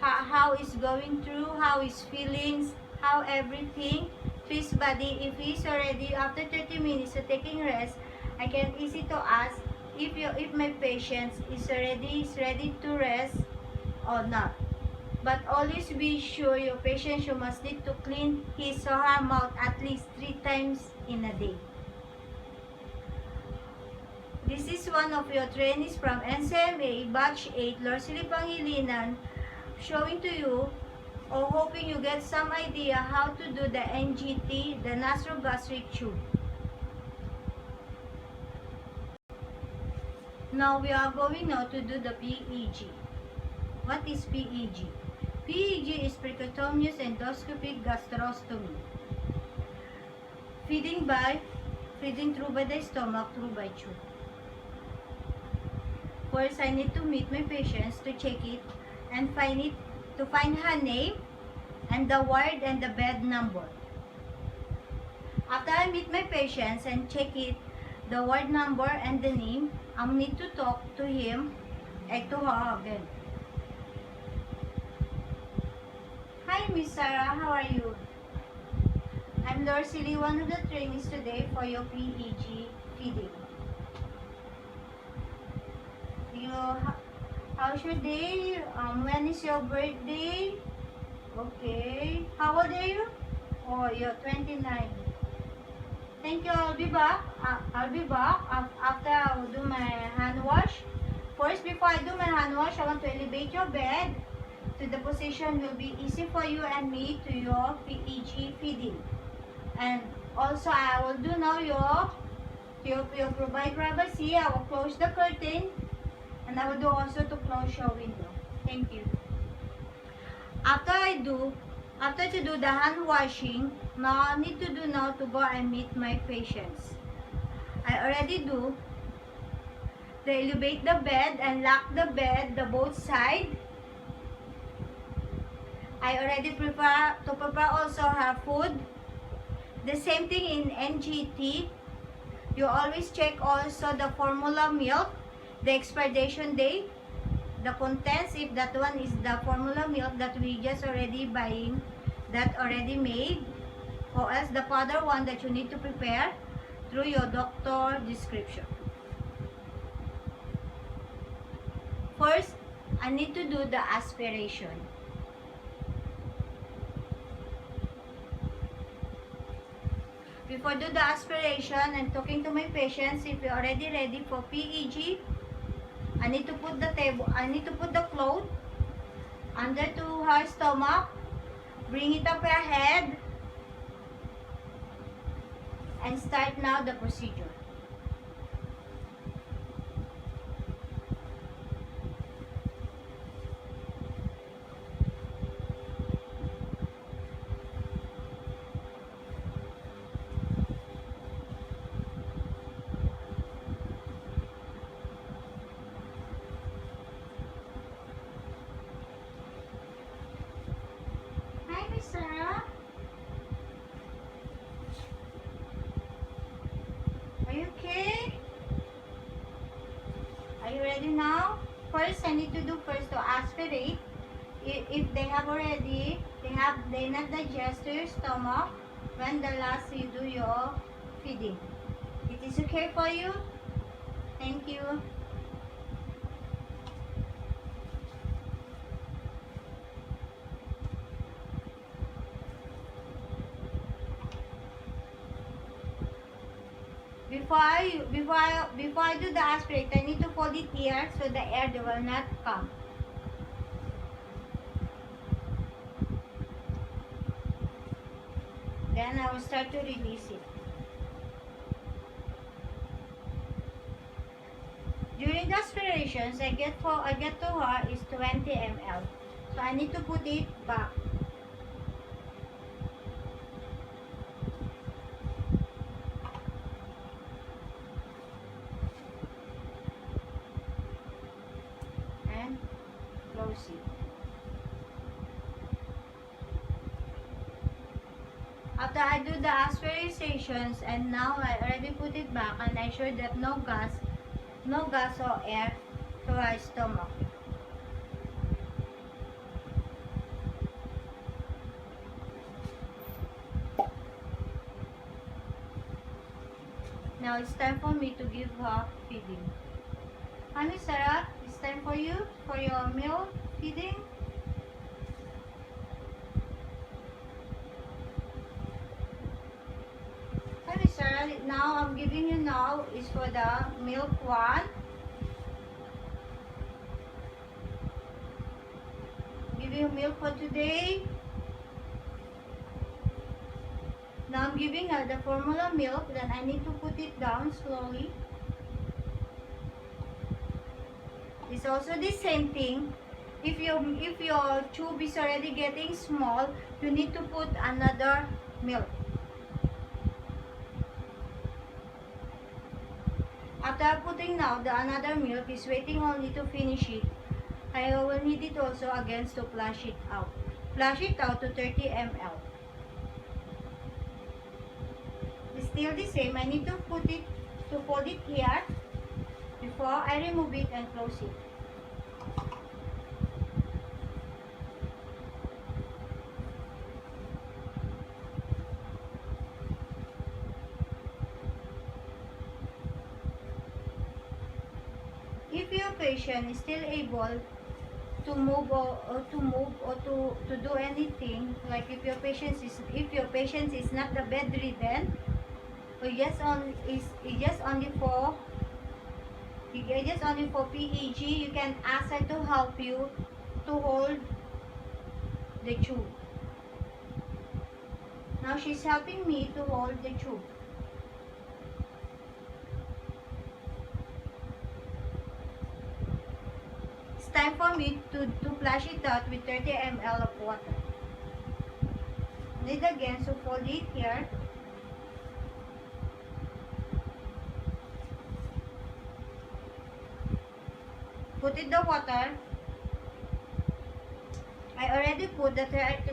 how he's going through, how his feelings, how everything to his body. If he's already after 30 minutes of taking rest, I can easy to ask if my patient is ready to rest or not. But always be sure your patient must need to clean his or her mouth at least 3 times in a day. This is one of your trainees from NCMA Batch 8, Lord Pangilinan, showing to you or hoping you get some idea how to do the NGT, the nasogastric tube. Now we are going now to do the PEG. What is PEG? PEG is percutaneous endoscopic gastrostomy. Feeding through by the stomach through by tube. First, I need to meet my patients to check it and to find her name and the ward and the bed number. After I meet my patients and check it, the ward number and the name, I need to talk to him and to her again. Hi, Miss Sarah, how are you? I'm Dorcely, one of the trainees today for your PEG feeding. How's your day? When is your birthday? Okay. How old are you? Oh, you're 29. Thank you. I'll be back. After I'll do my hand wash. First, before I do my hand wash, I want to elevate your bed to the position will be easy for you and me to your PEG feeding. And also, I will do now your provide privacy. I will close the curtain. And I will do also to close your window. Thank you. After to do the hand washing, now I need to do now to go and meet my patients. I already do. They elevate the bed and lock the bed, the both side. I already prepare also her food. The same thing in NGT. You always check also the formula milk. The expiration date, the contents, if that one is the formula milk that we just already buying, that already made, or else the powder one that you need to prepare through your doctor description. First, I need to do the aspiration. Before do the aspiration, I'm talking to my patients if you're already ready for PEG. I need to put the cloth under to her stomach, bring it up her head, and start now the procedure. Sarah? Are you okay? Are you ready now? First, I need to do first to aspirate. If they have already, they not digest to your stomach when the last you do your feeding. It is okay for you? Thank you. Before I do the aspirate, I need to fold it here so the air will not come. Then I will start to release it. During the aspirations, I get to her is 20 ml. So I need to put it back. After I do the aspirations, and now I already put it back and I sure that no gas or air to our stomach. Now it's time for me to give her feeding. Honey Sarah, it's time for you for your meal feeding. Honey Sarah, now I'm giving you now is for the milk one. give you milk for today. Now I'm giving her the formula milk. Then I need to put it down slowly. It's also the same thing. If your tube is already getting small, you need to put another milk. After putting now the another milk is waiting only to finish it. I will need it also again to flush it out. Flush it out to 30 ml. It's still the same. I need to fold it here before I remove it and close it. If your patient is still able to move or to do anything, like if your patient is not the bedridden, or just only for PEG, you can ask her to help you to hold the tube. Now she's helping me to hold the tube. It's time for me to flush it out with 30 ml of water. Need again to fold it here. Put in the water. I already put the 30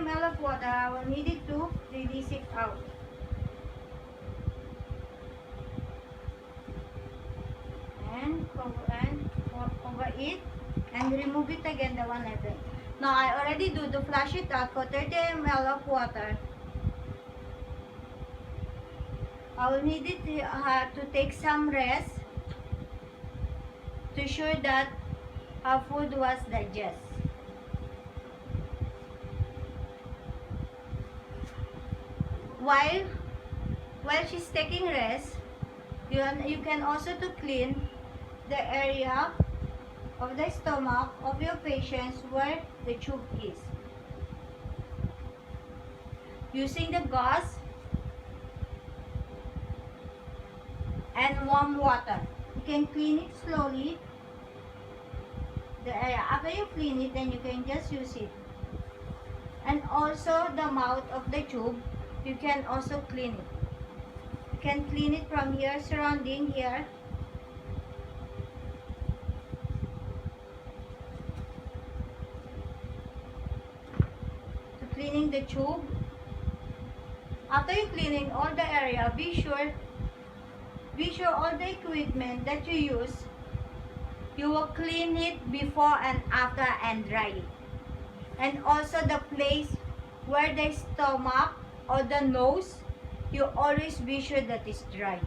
ml of water. I will need it to release it out. And over it and remove it again, the one level. Now I already do to flush it out for 30 ml of water. I will need it to take some rest to ensure that our food was digested. While she's taking rest, you can also to clean the area of the stomach of your patients where the tube is. Using the gauze and warm water. You can clean it slowly. The area. After you clean it, then you can just use it. And also the mouth of the tube, you can also clean it. You can clean it from here, surrounding here. To cleaning the tube. After you cleaning all the area, be sure all the equipment that you use, you will clean it before and after and dry it. And also the place where the stomach or the nose, you always be sure that it's dry.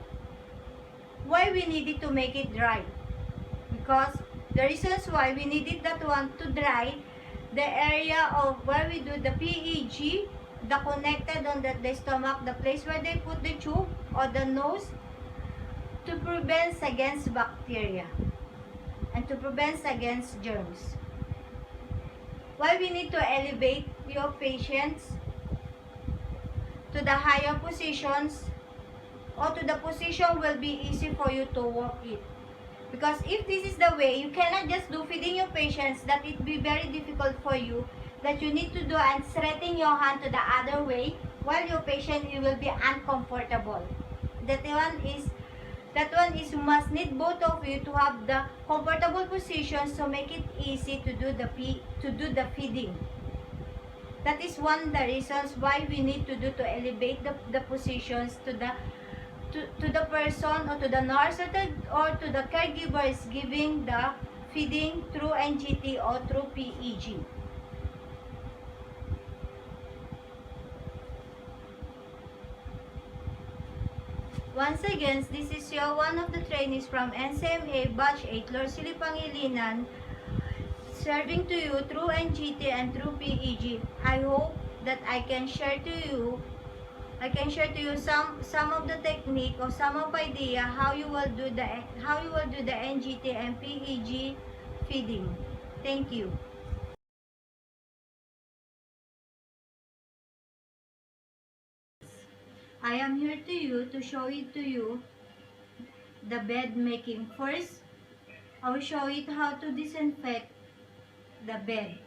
Why we needed to make it dry? Because the reasons why we needed that one to dry, the area of where we do the PEG, the connected on the stomach, the place where they put the tube or the nose, to prevent against bacteria and to prevent against germs. Why we need to elevate your patients to the higher positions or to the position will be easy for you to walk it. Because if this is the way, you cannot just do feeding your patients, that it be very difficult for you, that you need to do and straighten your hand to the other way, while your patient you will be uncomfortable. That one is you must need both of you to have the comfortable positions to make it easy to do the feeding. That is one of the reasons why we need to do to elevate the positions to the person or to the nurse or to the caregiver is giving the feeding through NGT or through PEG. Once again, this is your one of the trainees from NCMA Batch 8, Lord Silly Pangilinan, serving to you through NGT and through PEG. I hope that I can share to you some of the technique or some of idea how you will do the NGT and PEG feeding. Thank you. I am here to show it to you the bed making. First, I will show it how to disinfect the bed.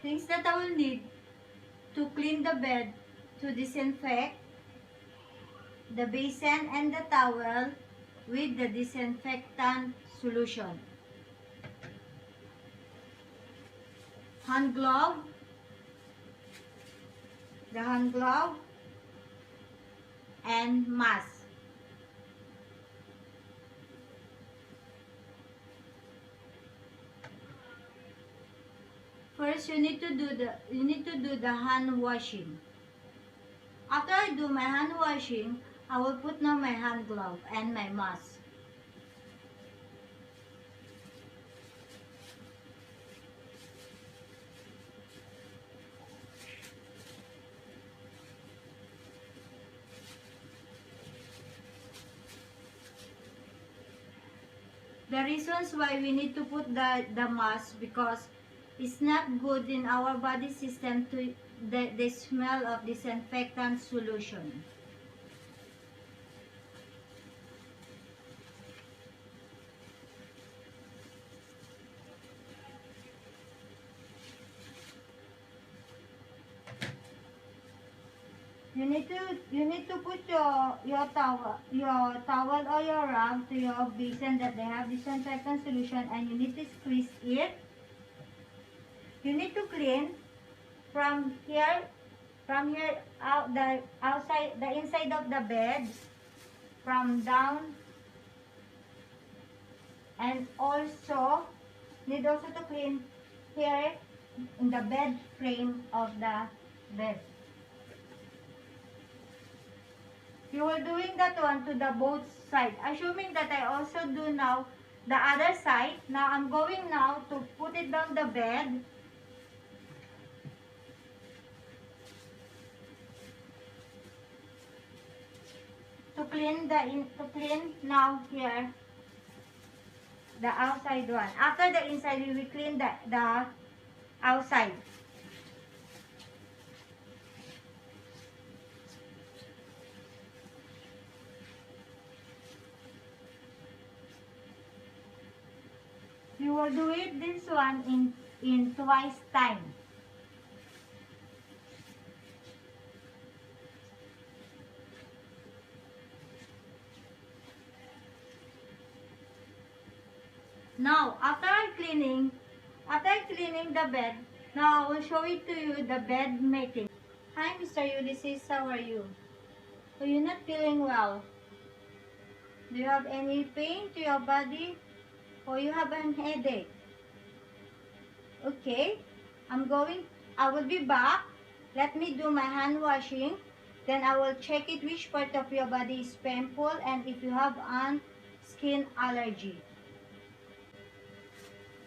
Things that I will need to clean the bed: to disinfect the basin and the towel with the disinfectant solution, hand glove, the hand glove, and mask. First, you need to do the hand washing. After I do my hand washing, I will put now my hand glove and my mask. The reasons why we need to put the mask, because it's not good in our body system to the smell of disinfectant solution. You need to put your towel or your rag to your basin that they have disinfectant solution, and you need to squeeze it. You need to clean from here out the outside, the inside of the bed, from down, and also need also to clean here in the bed frame of the bed. You are doing that one to the both side. Assuming that I also do now the other side. Now I'm going now to put it down the bed. To clean now here the outside one. After the inside, we will clean the outside. You will do it this one in twice time. Now, after cleaning the bed, now I will show it to you the bed making. Hi, Mr. Ulysses, how are you? So you're not feeling well? Do you have any pain to your body? Or you have an headache? Okay, I will be back. Let me do my hand washing. Then I will check it which part of your body is painful and if you have an skin allergy.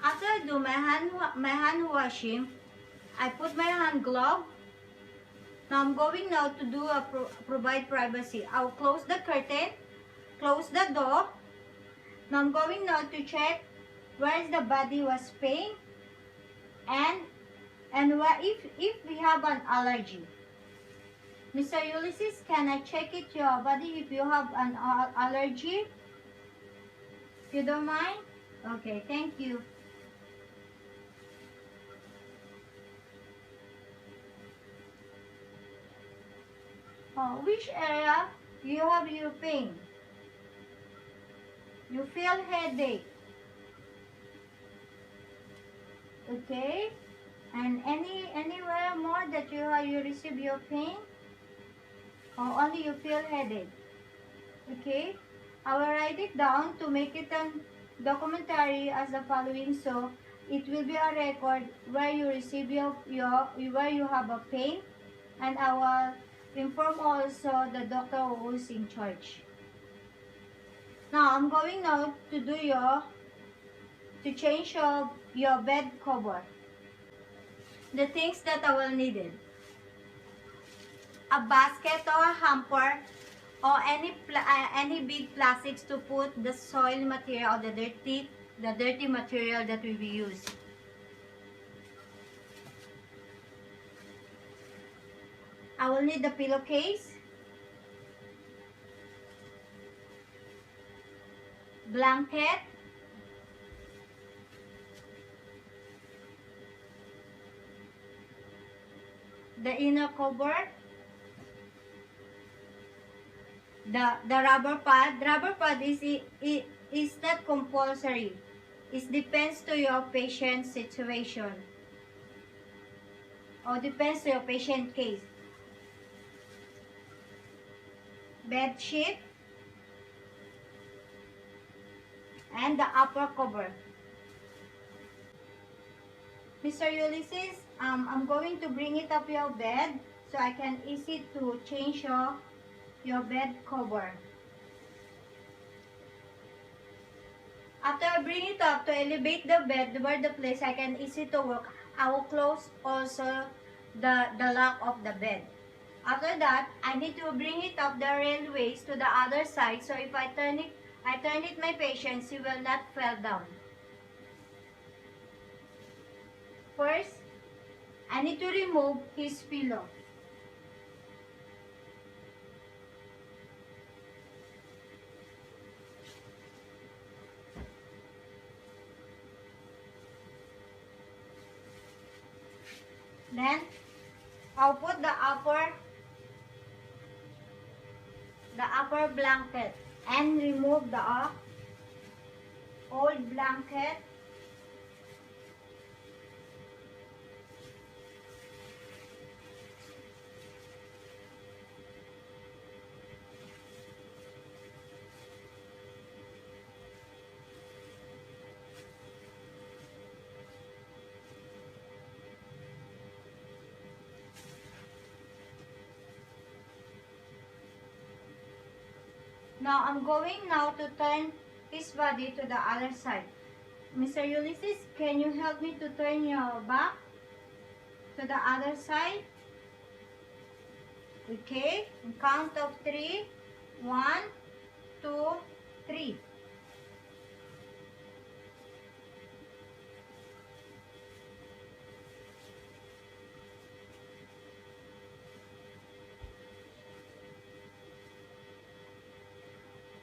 After I do my hand washing, I put my hand glove. Now I'm going now to do provide privacy. I'll close the curtain, close the door. Now I'm going now to check where the body was pain and where if we have an allergy. Mr. Ulysses, can I check it your body if you have an allergy? If you don't mind? Okay, thank you. Which area you have your pain? You feel headache. Okay, and anywhere more that you receive your pain, or only you feel headache? Okay, I will write it down to make it a documentary as the following, so it will be a record where you receive where you have a pain, and I will inform also the doctor who is in charge. Now I'm going now to do to change your bed cover. The things that I will need it: a basket or a hamper or any big plastics to put the soil material, the dirty material that we will use. I will need the pillowcase, blanket, the inner cover, the rubber pad. Rubber pad is not compulsory. It depends to your patient situation or depends to your patient case. Bed sheet and the upper cover. Mr. Ulysses, I'm going to bring it up your bed so I can easy to change your bed cover. After I bring it up to elevate the bed where the place I can easy to work, I will close also the lock of the bed. After that, I need to bring it up the railways to the other side, so if I turn it my patient, she will not fall down. First, I need to remove his pillow. Then, I'll put the upper blanket and remove the old blanket. Now, I'm going now to turn his body to the other side. Mr. Ulysses, can you help me to turn your back to the other side? Okay, count of 3. 1, 2, 3.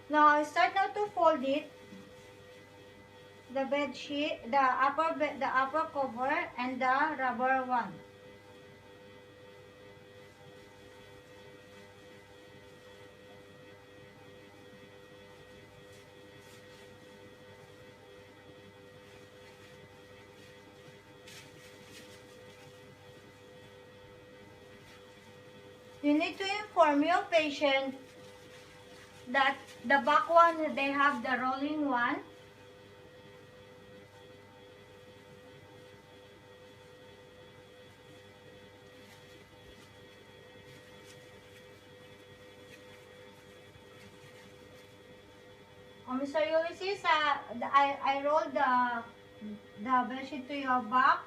Now, I start now to fold it. The bed sheet, the upper cover, and the rubber one. You need to inform your patient that the back one, they have the rolling one. Mr. Ulysses, I rolled the bedsheet to your back.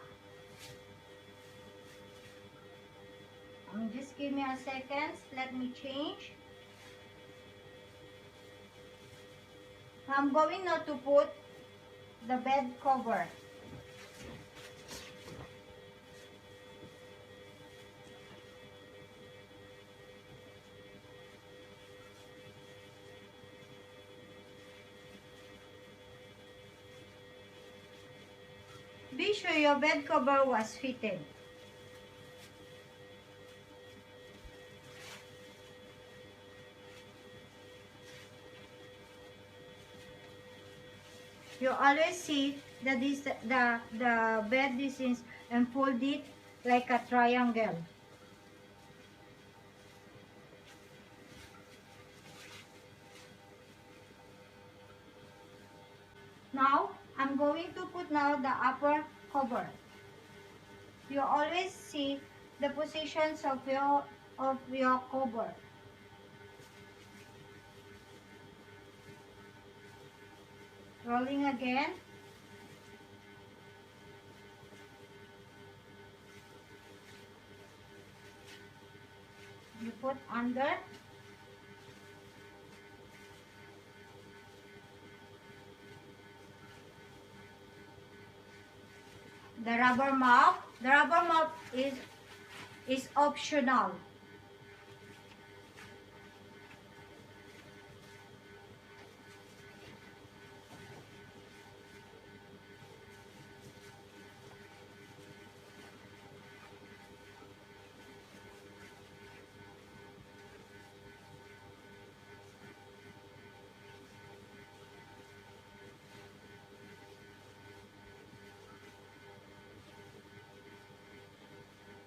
Just give me a second. Let me change. I'm going now to put the bed cover. Be sure your bed cover was fitted. You always see the bed distance and fold it like a triangle. Now, I'm going to put now the upper cover. You always see the positions of your cover. Rolling again. You put under. The rubber mop is optional.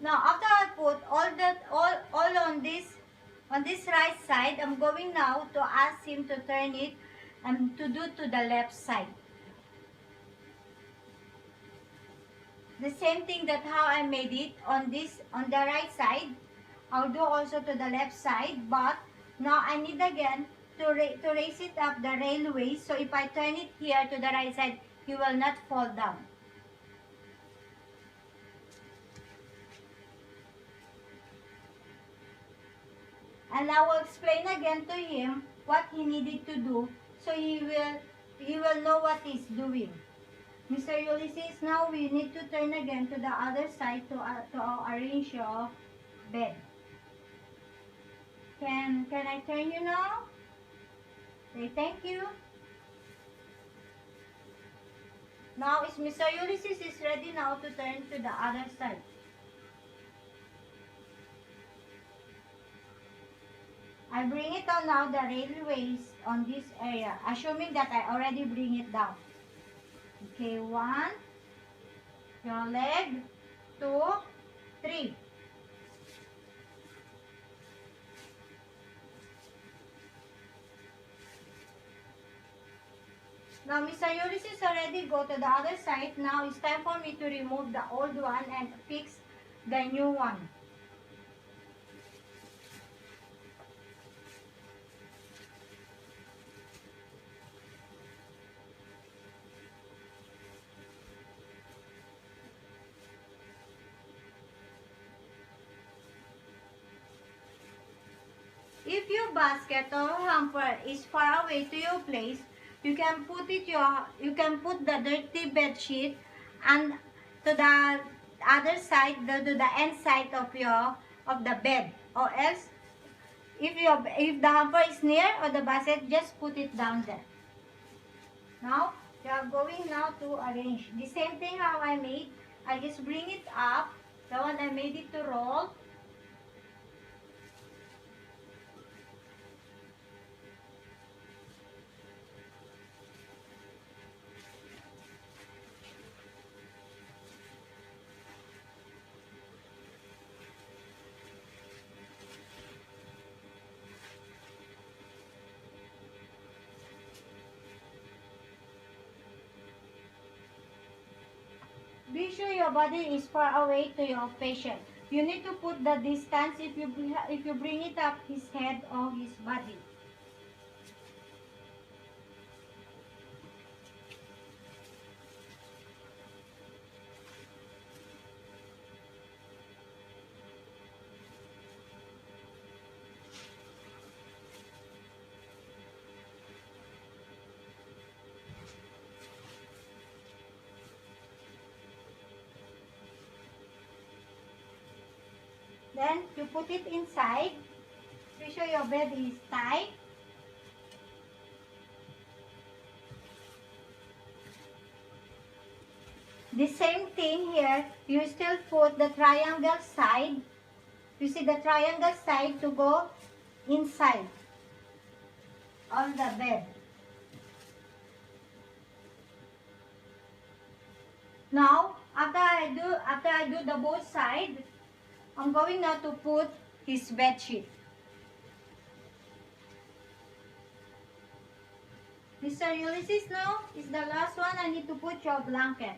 Now after I put all on this right side, I'm going now to ask him to turn it and to do to the left side. The same thing that how I made it on the right side, I'll do also to the left side, but now I need again to raise it up the railway, so if I turn it here to the right side, he will not fall down. And I will explain again to him what he needed to do, so he will know what he's doing. Mr. Ulysses, now we need to turn again to the other side to arrange your bed. Can I turn you now? Say thank you. Now is Mr. Ulysses is ready now to turn to the other side. I bring it on now the railways on this area, assuming that I already bring it down. Okay, 1, your leg, 2, 3. Now, Mr. Ulysses already go to the other side. Now, it's time for me to remove the old one and fix the new one. If your basket or hamper is far away to your place, you can put the dirty bed sheet and to the other side, to the end side of the bed. Or else, if the hamper is near or the basket, just put it down there. Now you are going now to arrange the same thing how I made. I just bring it up. The one I made it to roll. Be sure your body is far away to your patient. You need to put the distance if you bring it up his head or his body. Then you put it inside. Be sure your bed is tight. The same thing here, you still put the triangle side. You see the triangle side to go inside on the bed. Now, after I do the both side, I'm going now to put his bed sheet. Mr. Ulysses, now is the last one. I need to put your blanket.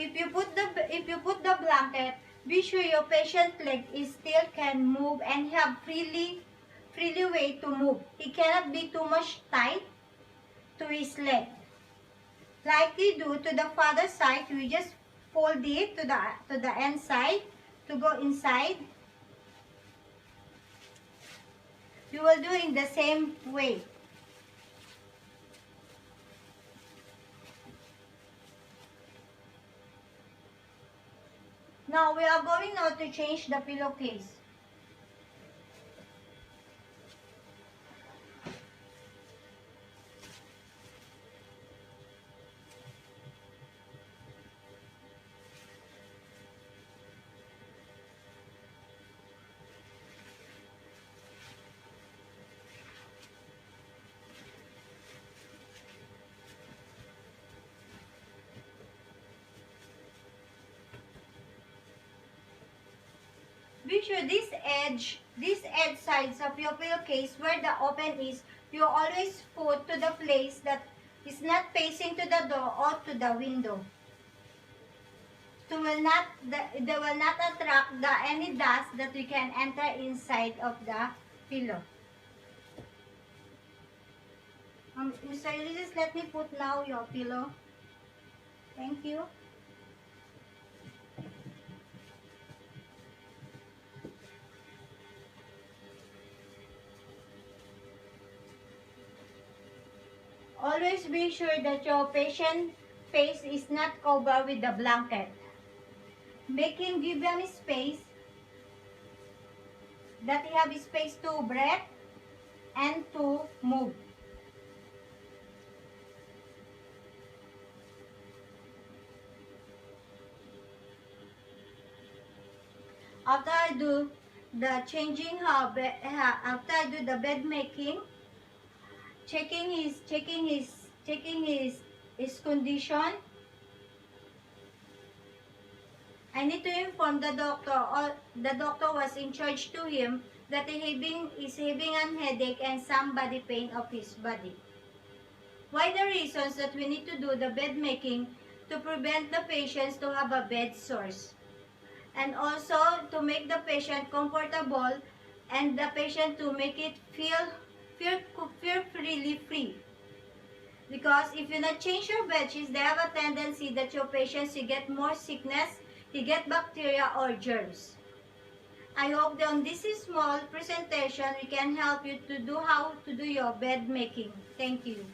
If you put the blanket, be sure your patient leg is still can move and have freely way to move. It cannot be too much tight to his leg. Like we do to the father side, we just fold it to the end side to go inside. You will do in the same way. Now we are going now to change the pillowcase. Be sure this edge sides of your pillowcase where the open is, you always put to the place that is not facing to the door or to the window. So they will not attract any dust that we can enter inside of the pillow. Mr. Ulysses, let me put now your pillow. Thank you. Always be sure that your patient face is not covered with the blanket. Give them space, that he have space to breathe and to move. After I do the changing after I do the bed making, checking his condition, I need to inform the doctor, or the doctor was in charge to him, that he is having a headache and some body pain of his body. Why the reasons that we need to do the bed making? To prevent the patients to have a bed sores, and also to make the patient comfortable and the patient to make it feel really free. Because if you not change your bed sheets, they have a tendency that your patients you get more sickness, you get bacteria or germs. I hope that on this small presentation we can help you to do how to do your bed making. Thank you.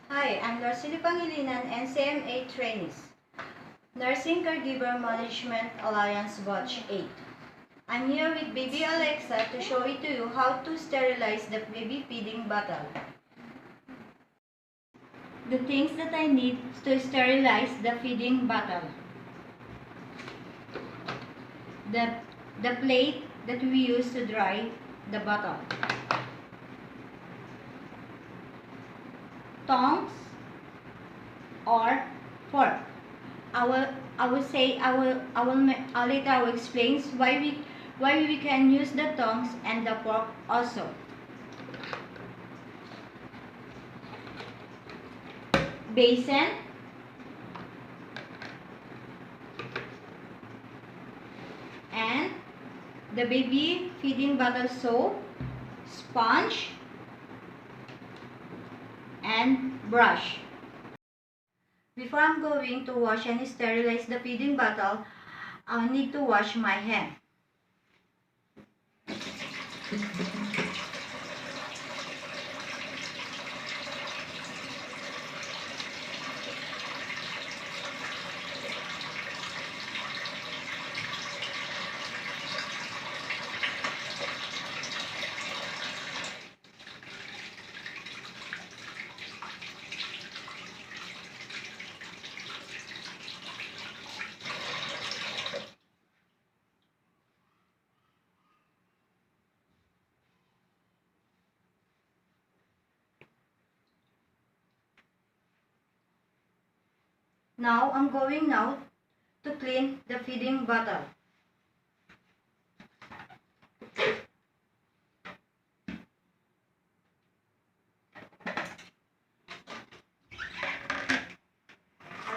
Hi, I'm Larcely Pangilinan, NCMA trainees. Nursing Caregiver Management Alliance Batch 8. I'm here with baby Alexa to show it to you how to sterilize the baby feeding bottle. The things that I need to sterilize the feeding bottle. The plate that we use to dry the bottle. Tongs or fork. Later I will explain why we can use the tongs and the fork also. Basin, and the baby feeding bottle soap, sponge, and brush. Before I'm going to wash and sterilize the feeding bottle, I'll need to wash my hand. Now, I'm going now to clean the feeding bottle.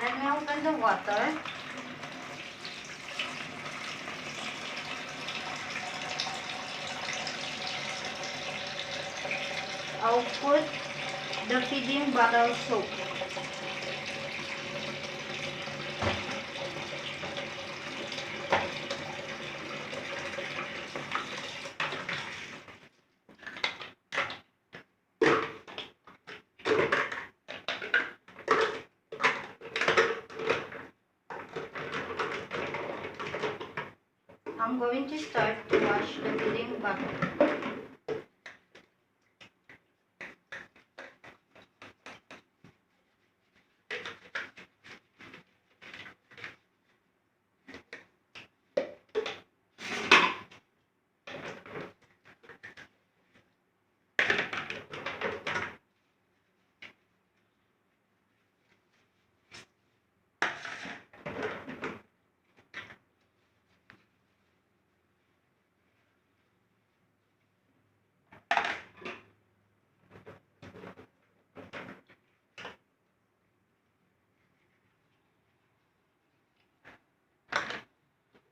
Let me open the water. I'll put the feeding bottle soap. I'm going to start to wash the feeding bottle.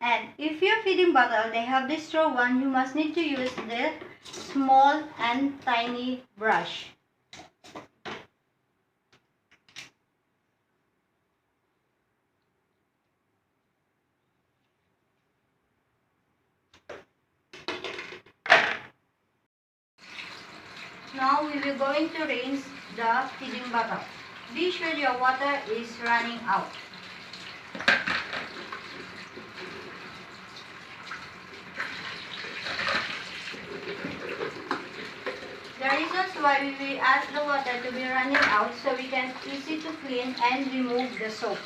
And if your feeding bottle, they have the straw one, you must need to use the small and tiny brush. Now we will going to rinse the feeding bottle. Be sure your water is running out. The reasons why we will ask the water to be running out so we can easy to clean and remove the soap.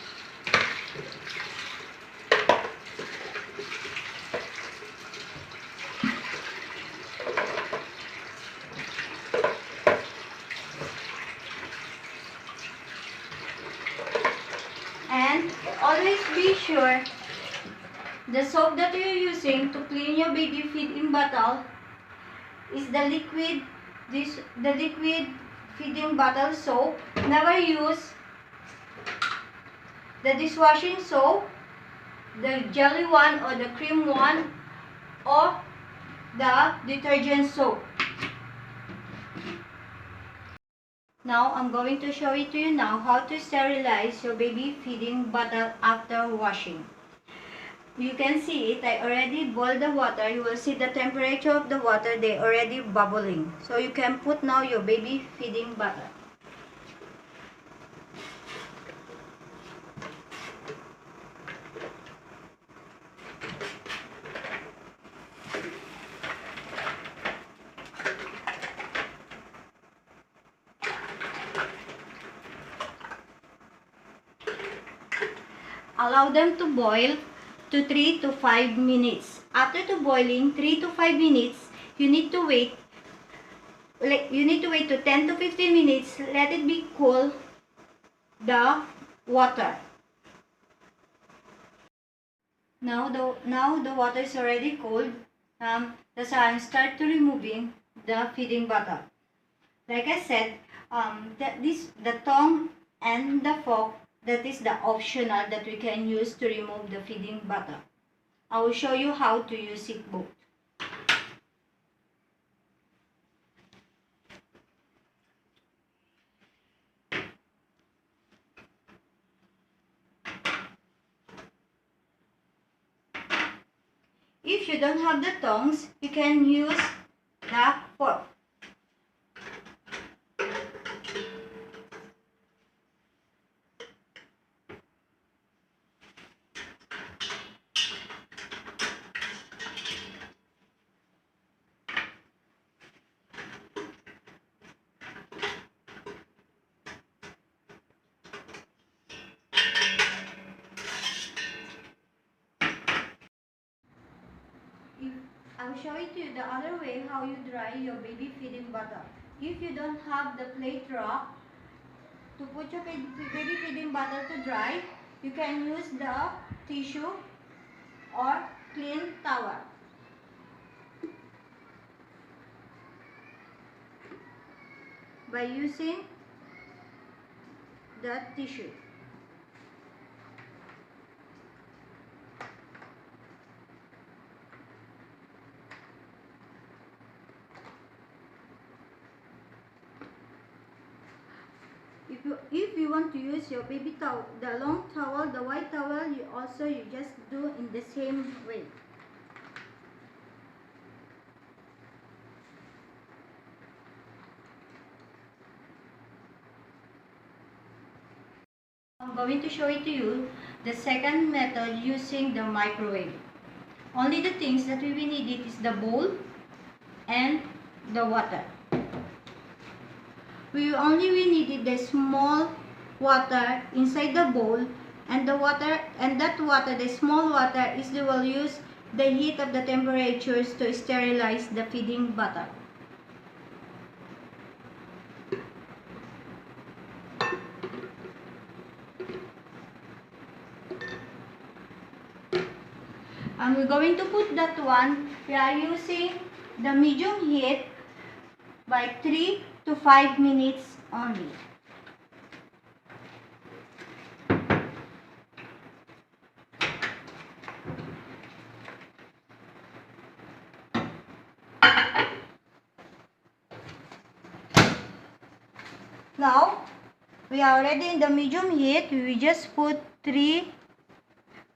And always be sure the soap that you're using to clean your baby feeding bottle is the liquid feeding bottle soap. Never use the dishwashing soap, the jelly one or the cream one, or the detergent soap. Now I'm going to show it to you now how to sterilize your baby feeding bottle after washing. You can see it, I already boiled the water. You will see the temperature of the water, they already bubbling. So you can put now your baby feeding bottle. Allow them to boil to 3 to 5 minutes. After the boiling 3 to 5 minutes, you need to wait to 10 to 15 minutes. Let it be cool the water. Now the water is already cold. That's how I start to removing the feeding bottle. Like I said, the tongue and the fork, that is the optional that we can use to remove the feeding bottle. I will show you how to use it both. If you don't have the tongs, you can use the fork. I will show it to you the other way how you dry your baby feeding bottle. If you don't have the plate rock to put your baby feeding bottle to dry, you can use the tissue or clean towel. By using the tissue. If you want to use your baby towel, the long towel, the white towel, you just do in the same way. I'm going to show it to you the second method using the microwave. Only the things that we will need it is the bowl and the water. We only need the small water inside the bowl, and the small water is we will use the heat of the temperatures to sterilize the feeding bottle. And we're going to put that one, we are using the medium heat by 3 to 5 minutes only. Now, we are already in the medium heat. We just put 3.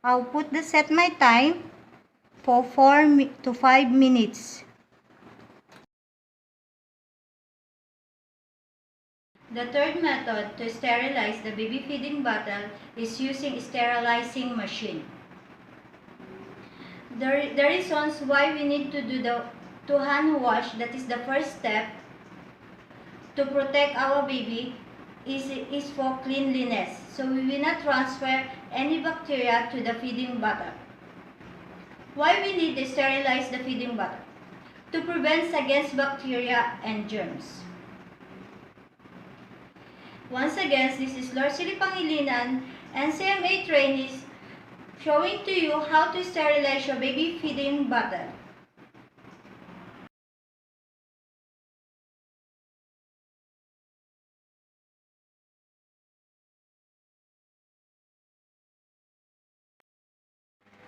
I'll put the set my time for 4 to 5 minutes. The third method to sterilize the baby feeding bottle is using sterilizing machine. The reasons why we need to do to hand wash, that is the first step to protect our baby, is for cleanliness. So we will not transfer any bacteria to the feeding bottle. Why we need to sterilize the feeding bottle? To prevent against bacteria and germs. Once again, this is Lord Silly Pangilinan, NCMA trainees, showing to you how to sterilize your baby feeding bottle.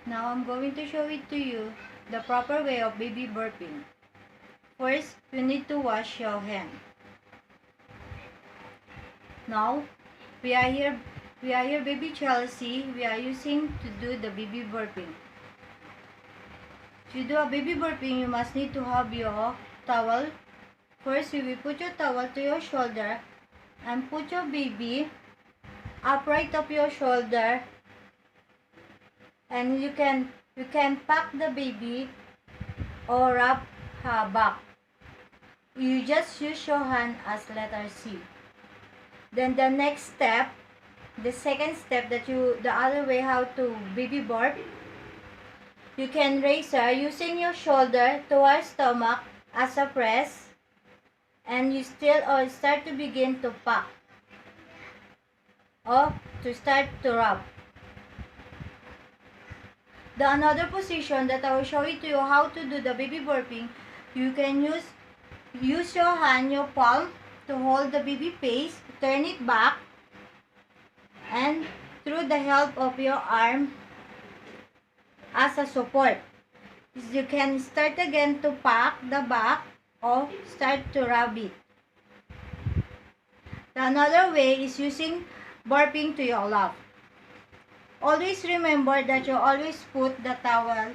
Now I'm going to show it to you the proper way of baby burping. First, you need to wash your hand. Now, we are here baby Chelsea. We are using to do the baby burping. To do a baby burping, you must need to have your towel. First, you will put your towel to your shoulder and put your baby upright up your shoulder, and you can pack the baby or wrap her back. You just use your hand as letter C. Then the next step, the second step, the other way how to baby burp, you can raise her using your shoulder to her stomach as a press, and you start to begin to pack or to start to rub. The another position that I will show you to you how to do the baby burping, you can use your hand, your palm, to hold the baby face, turn it back, and through the help of your arm as a support, you can start again to pack the back or start to rub it. The another way is using burping to your lap. Always remember that you always put the towel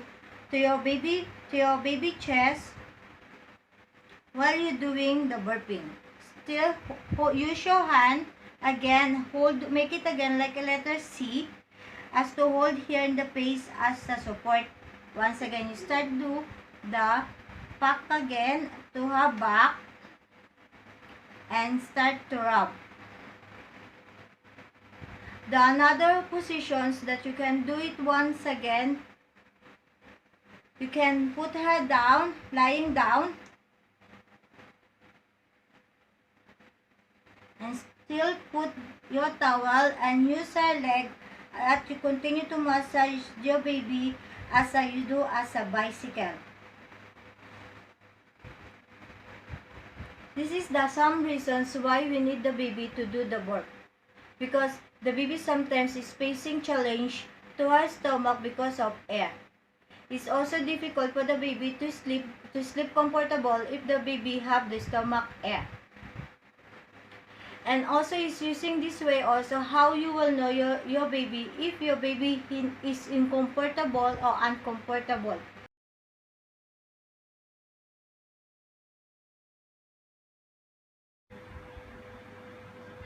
to your baby chest while you're doing the burping. Still use your hand again, make it again like a letter C, as to hold here in the face as a support. Once again, you start do the pack again to her back and start to rub. The another positions that you can do it once again, you can put her down, lying down, and still put your towel and use her leg as you continue to massage your baby as you do as a bicycle. This is some reasons why we need the baby to do the burp. Because the baby sometimes is facing challenge to her stomach because of air. It's also difficult for the baby to sleep comfortable if the baby have the stomach air. And also is using this way also how you will know your baby if your baby is uncomfortable or uncomfortable.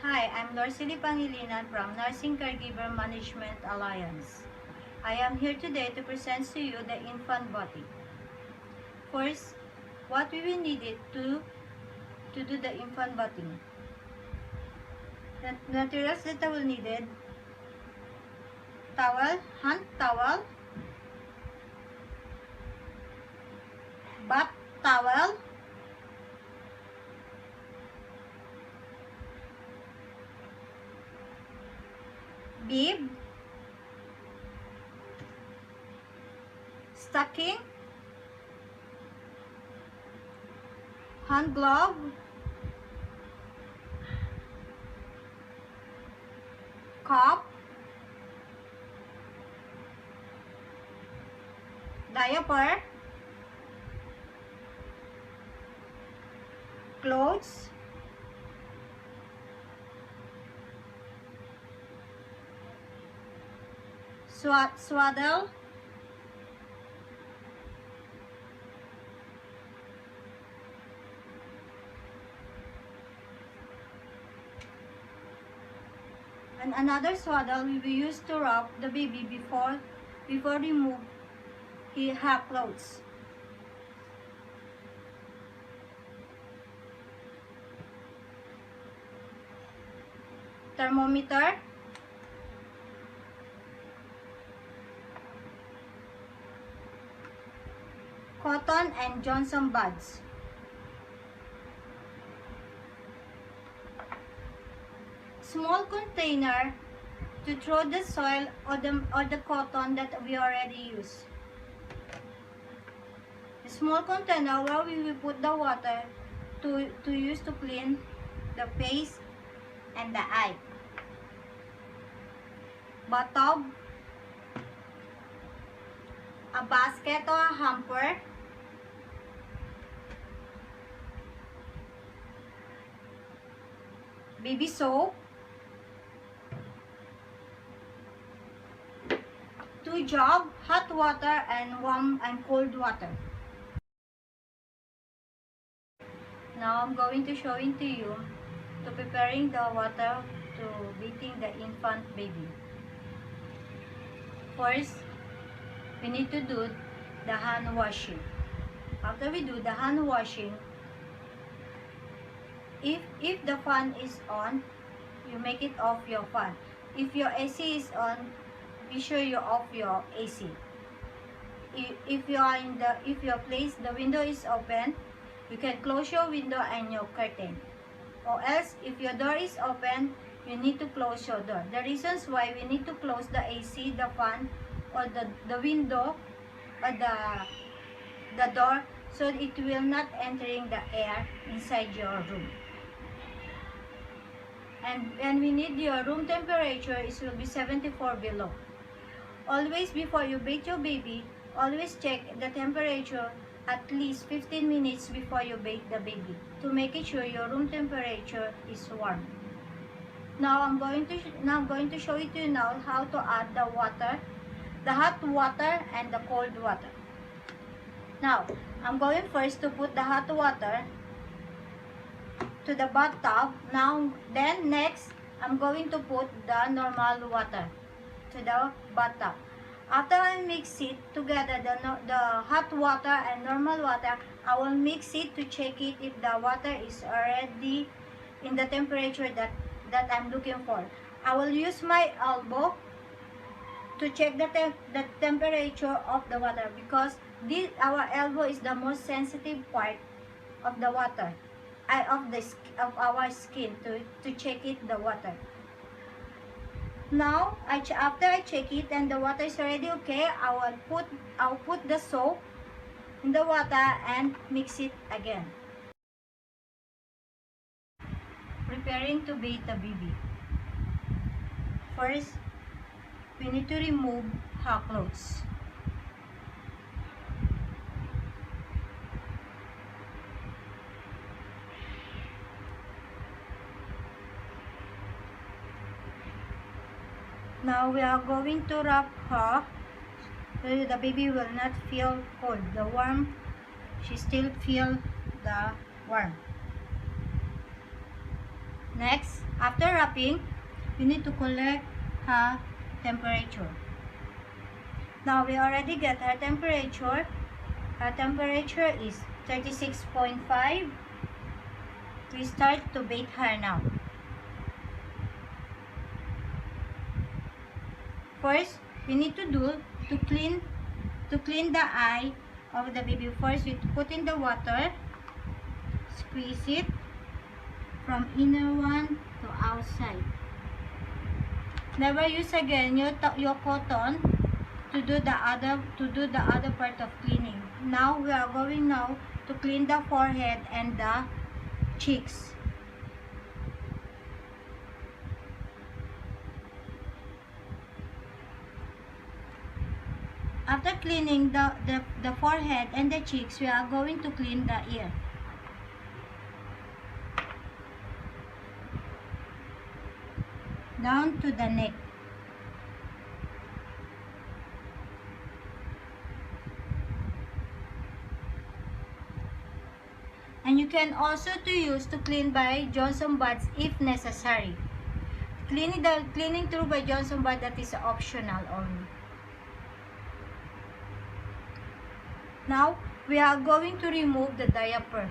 Hi, I'm Lord Silly Pangilinan from Nursing Caregiver Management Alliance. I am here today to present to you the infant body. First, what we will need it to do the infant body. The materials that I will need it: towel, hand towel, bath towel, bib, stocking, hand glove, cup, diaper, clothes, swaddle, and another swaddle will be used to wrap the baby before remove her clothes. Thermometer, cotton and Johnson buds, small container to throw the soil or the cotton that we already used. A small container where we will put the water to use to clean the face and the eye. Bathtub, a basket or a hamper, baby soap, 2 jug, hot water and warm and cold water. Now I'm going to show it to you to preparing the water to bathing the infant baby. First, we need to do the hand washing. After we do the hand washing, if the fan is on, you make it off your fan. If your AC is on, be sure you off your AC. If your place the window is open, you can close your window and your curtain. Or else, if your door is open, you need to close your door. The reasons why we need to close the AC, the fan, or the window, or the door, so it will not entering the air inside your room. And we need your room temperature, it will be 74 below. Always before you bathe your baby, always check the temperature at least 15 minutes before you bathe the baby to make it sure your room temperature is warm. Now I'm going to show it to you now how to add the water, the hot water and the cold water. Now I'm going first to put the hot water to the bathtub. Then next I'm going to put the normal water to the bathtub. After I mix it together, the hot water and normal water, I will mix it to check it if the water is already in the temperature that I'm looking for. I will use my elbow to check the temperature of the water, because our elbow is the most sensitive part of the water, of our skin to check it the water. Now, after I check it and the water is already okay, I'll put the soap in the water and mix it again. Preparing to bathe the baby. First, we need to remove her clothes. Now we are going to wrap her so the baby will not feel cold. The warm, she still feel the warm. Next, after wrapping, we need to collect her temperature. Now we already get her temperature. Her temperature is 36.5. We start to bathe her now. First, we need to clean the eye of the baby. First, we put in the water, squeeze it from inner one to outside. Never use again your cotton to do the other part of cleaning. Now we are going to clean the forehead and the cheeks. After cleaning the forehead and the cheeks, we are going to clean the ear. Down to the neck. And you can also use to clean by Johnson Buds if necessary. Cleaning through by Johnson Buds, that is optional only. Now, we are going to remove the diaper.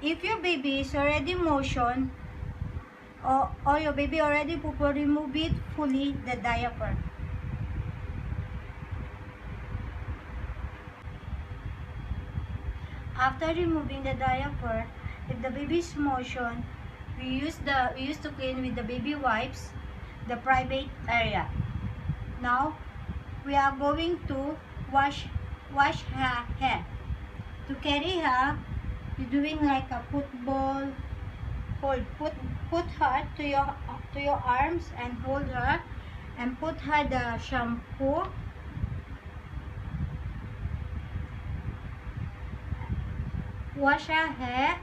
If your baby is already motion, or your baby already poop, remove it fully, the diaper. After removing the diaper, if the baby is motion, we use to clean with the baby wipes the private area. Now, we are going to wash her hair. To carry her, you're doing like a football hold. Put her to your arms and hold her, and put her the shampoo. Wash her hair.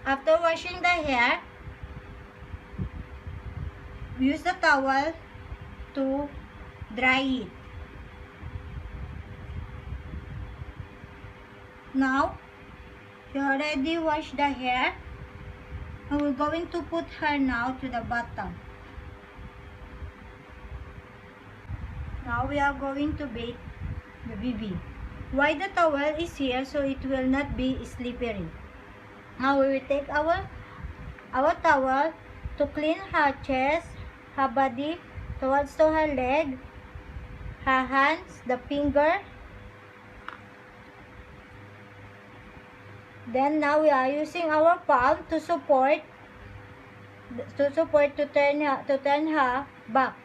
After washing the hair, use the towel to dry it. Now, you already washed the hair, and we're going to put her now to the bottom. Now we are going to bathe the baby. Why the towel is here? So it will not be slippery. Now we will take our towel to clean her chest, her body, towards to her leg, her hands, the finger. Then now we are using our palm to support to turn her back.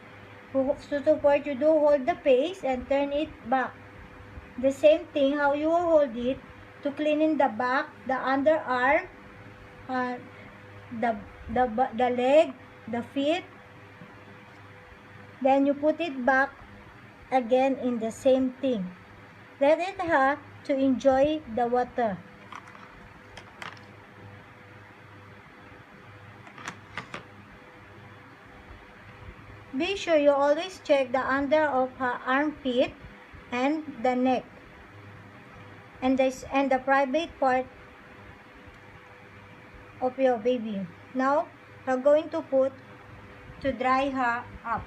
To support, you do hold the face and turn it back. The same thing how you will hold it to clean in the back, the underarm, the leg, the feet. Then you put it back again in the same thing. Let it her to enjoy the water. Be sure you always check the under of her armpit and the neck and the private part of your baby. Now, we're going to put to dry her up.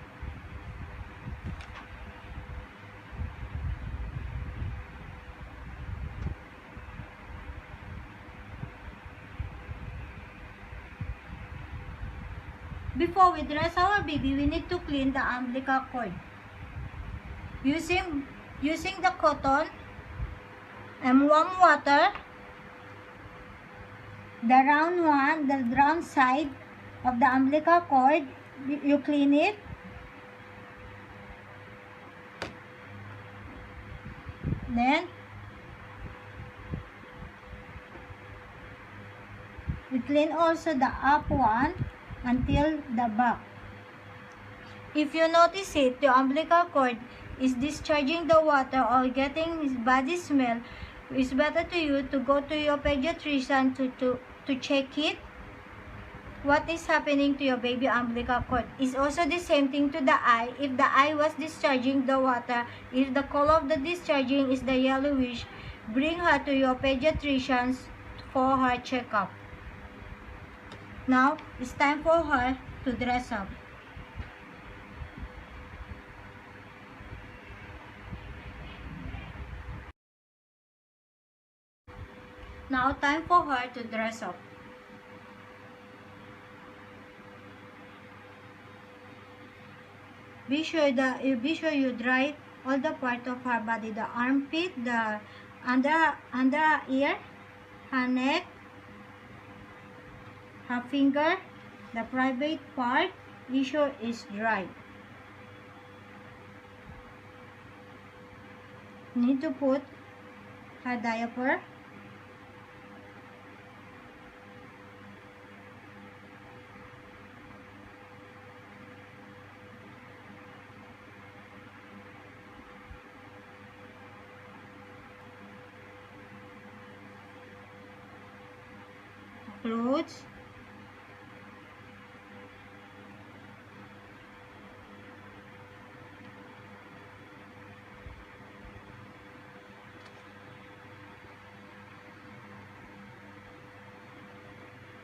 Before we dress our baby, we need to clean the umbilical cord. Using the cotton and warm water, the round side of the umbilical cord, you clean it. Then we clean also the up one until the back. If you notice it, the umbilical cord is discharging the water or getting his body smell, it's better to you to go to your pediatrician to check it. What is happening to your baby umbilical cord? It's also the same thing to the eye. If the eye was discharging the water, if the color of the discharging is the yellowish, bring her to your pediatrician for her checkup. Now, it's time for her to dress up. Now, time for her to dress up. Be sure you dry all the part of her body, the armpit, the under her ear, her neck, her finger, the private part. Be sure is dry. Need to put her diaper. Clothes.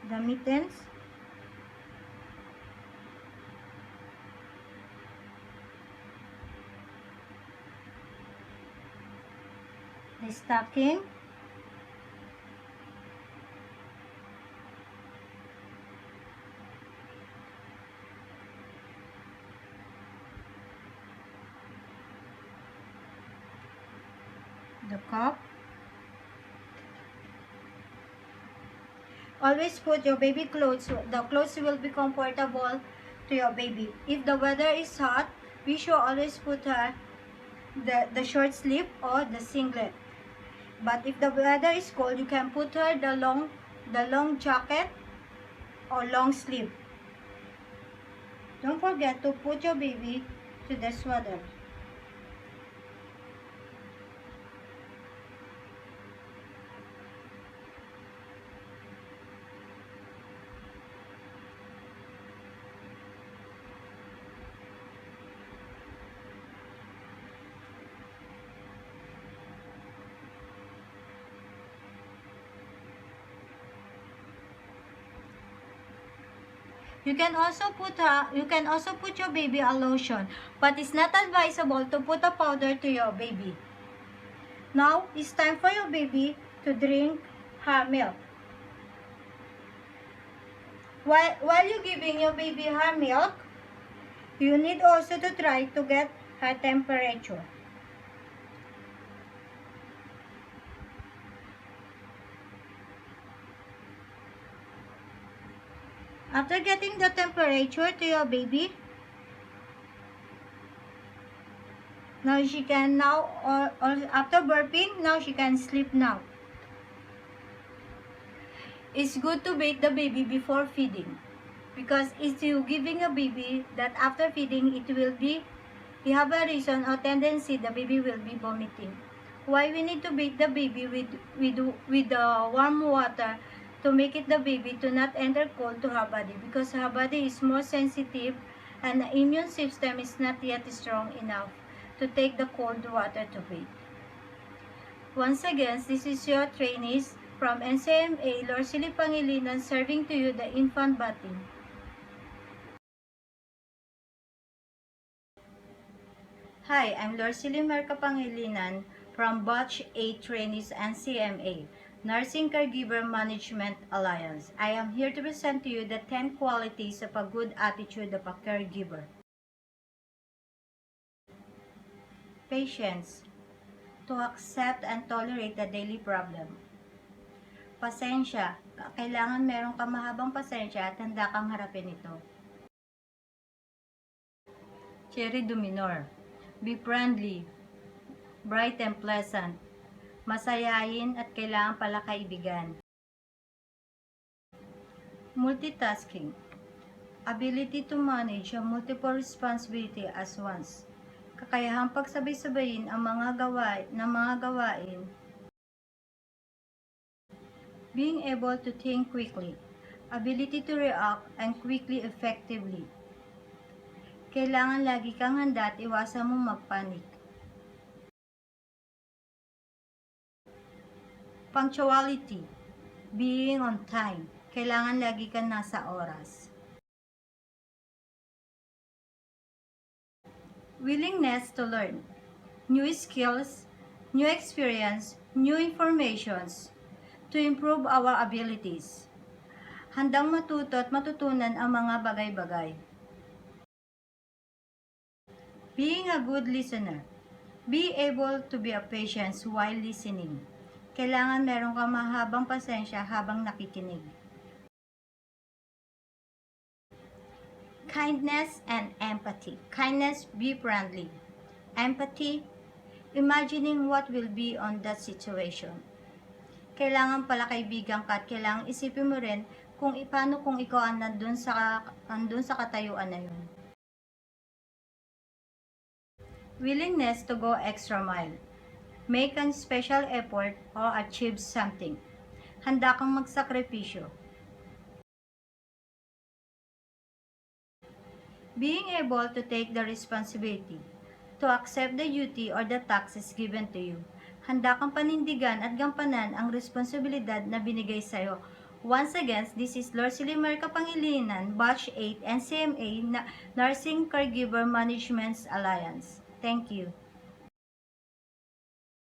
the mittens, the stocking, the cup. Always put your baby clothes. The clothes will be comfortable to your baby. If the weather is hot, we should always put her the short sleeve or the singlet. But if the weather is cold, you can put her the long jacket or long sleeve. Don't forget to put your baby to the sweater. You can also put your baby a lotion, but it's not advisable to put a powder to your baby. Now it's time for your baby to drink her milk. While you're giving your baby her milk, you need also to try to get her temperature. After getting the temperature to your baby, now she can or after burping, now she can sleep now. It's good to bathe the baby before feeding, because it's you giving a baby that after feeding you have a reason or tendency the baby will be vomiting. Why we need to bathe the baby with warm water to make it the baby to not enter cold to her body, because her body is more sensitive and the immune system is not yet strong enough to take the cold water to bathe. Once again, this is your trainees from NCMA Lorcili Pangilinan serving to you the infant bathing. Hi, I'm Lorcili Merca Pangilinan from Batch 8 Trainees NCMA, Nursing Caregiver Management Alliance. I am here to present to you the 10 qualities of a good attitude of a caregiver. Patience, to accept and tolerate the daily problem. Pasensya, kailangan meron kang mahabang pasensya at handa kang harapin ito. Cherry do minor, be friendly, bright and pleasant, masayahin at kailangan pala kaibigan. Multitasking, ability to manage a multiple responsibility as once. Kakayahang pagsabay-sabayin ang mga gawain. Being able to think quickly, ability to react and quickly effectively. Kailangan lagi kang handa at iwasan mo magpanik. Punctuality, being on time. Kailangan lagi kang nasa oras. Willingness to learn, new skills, new experience, new informations to improve our abilities. Handang matuto at matutunan ang mga bagay-bagay. Being a good listener, be able to be a patient while listening. Kailangan meron kang mahabang pasensya habang nakikinig. Kindness and empathy. Kindness, be friendly. Empathy, imagining what will be on that situation. Kailangan pala kaibigan ka at kailangan isipin mo rin kung paano kung ikaw ang nandun sa katayuan na yun. Willingness to go extra mile. Make a special effort or achieve something. Handa kang magsakripisyo. Being able to take the responsibility, to accept the duty or the taxes given to you. Handa kang panindigan at gampanan ang responsibilidad na binigay sa'yo. Once again, this is Lorcely Merca Pangilinan, Batch 8, NCMA, Nursing Caregiver Management Alliance. Thank you.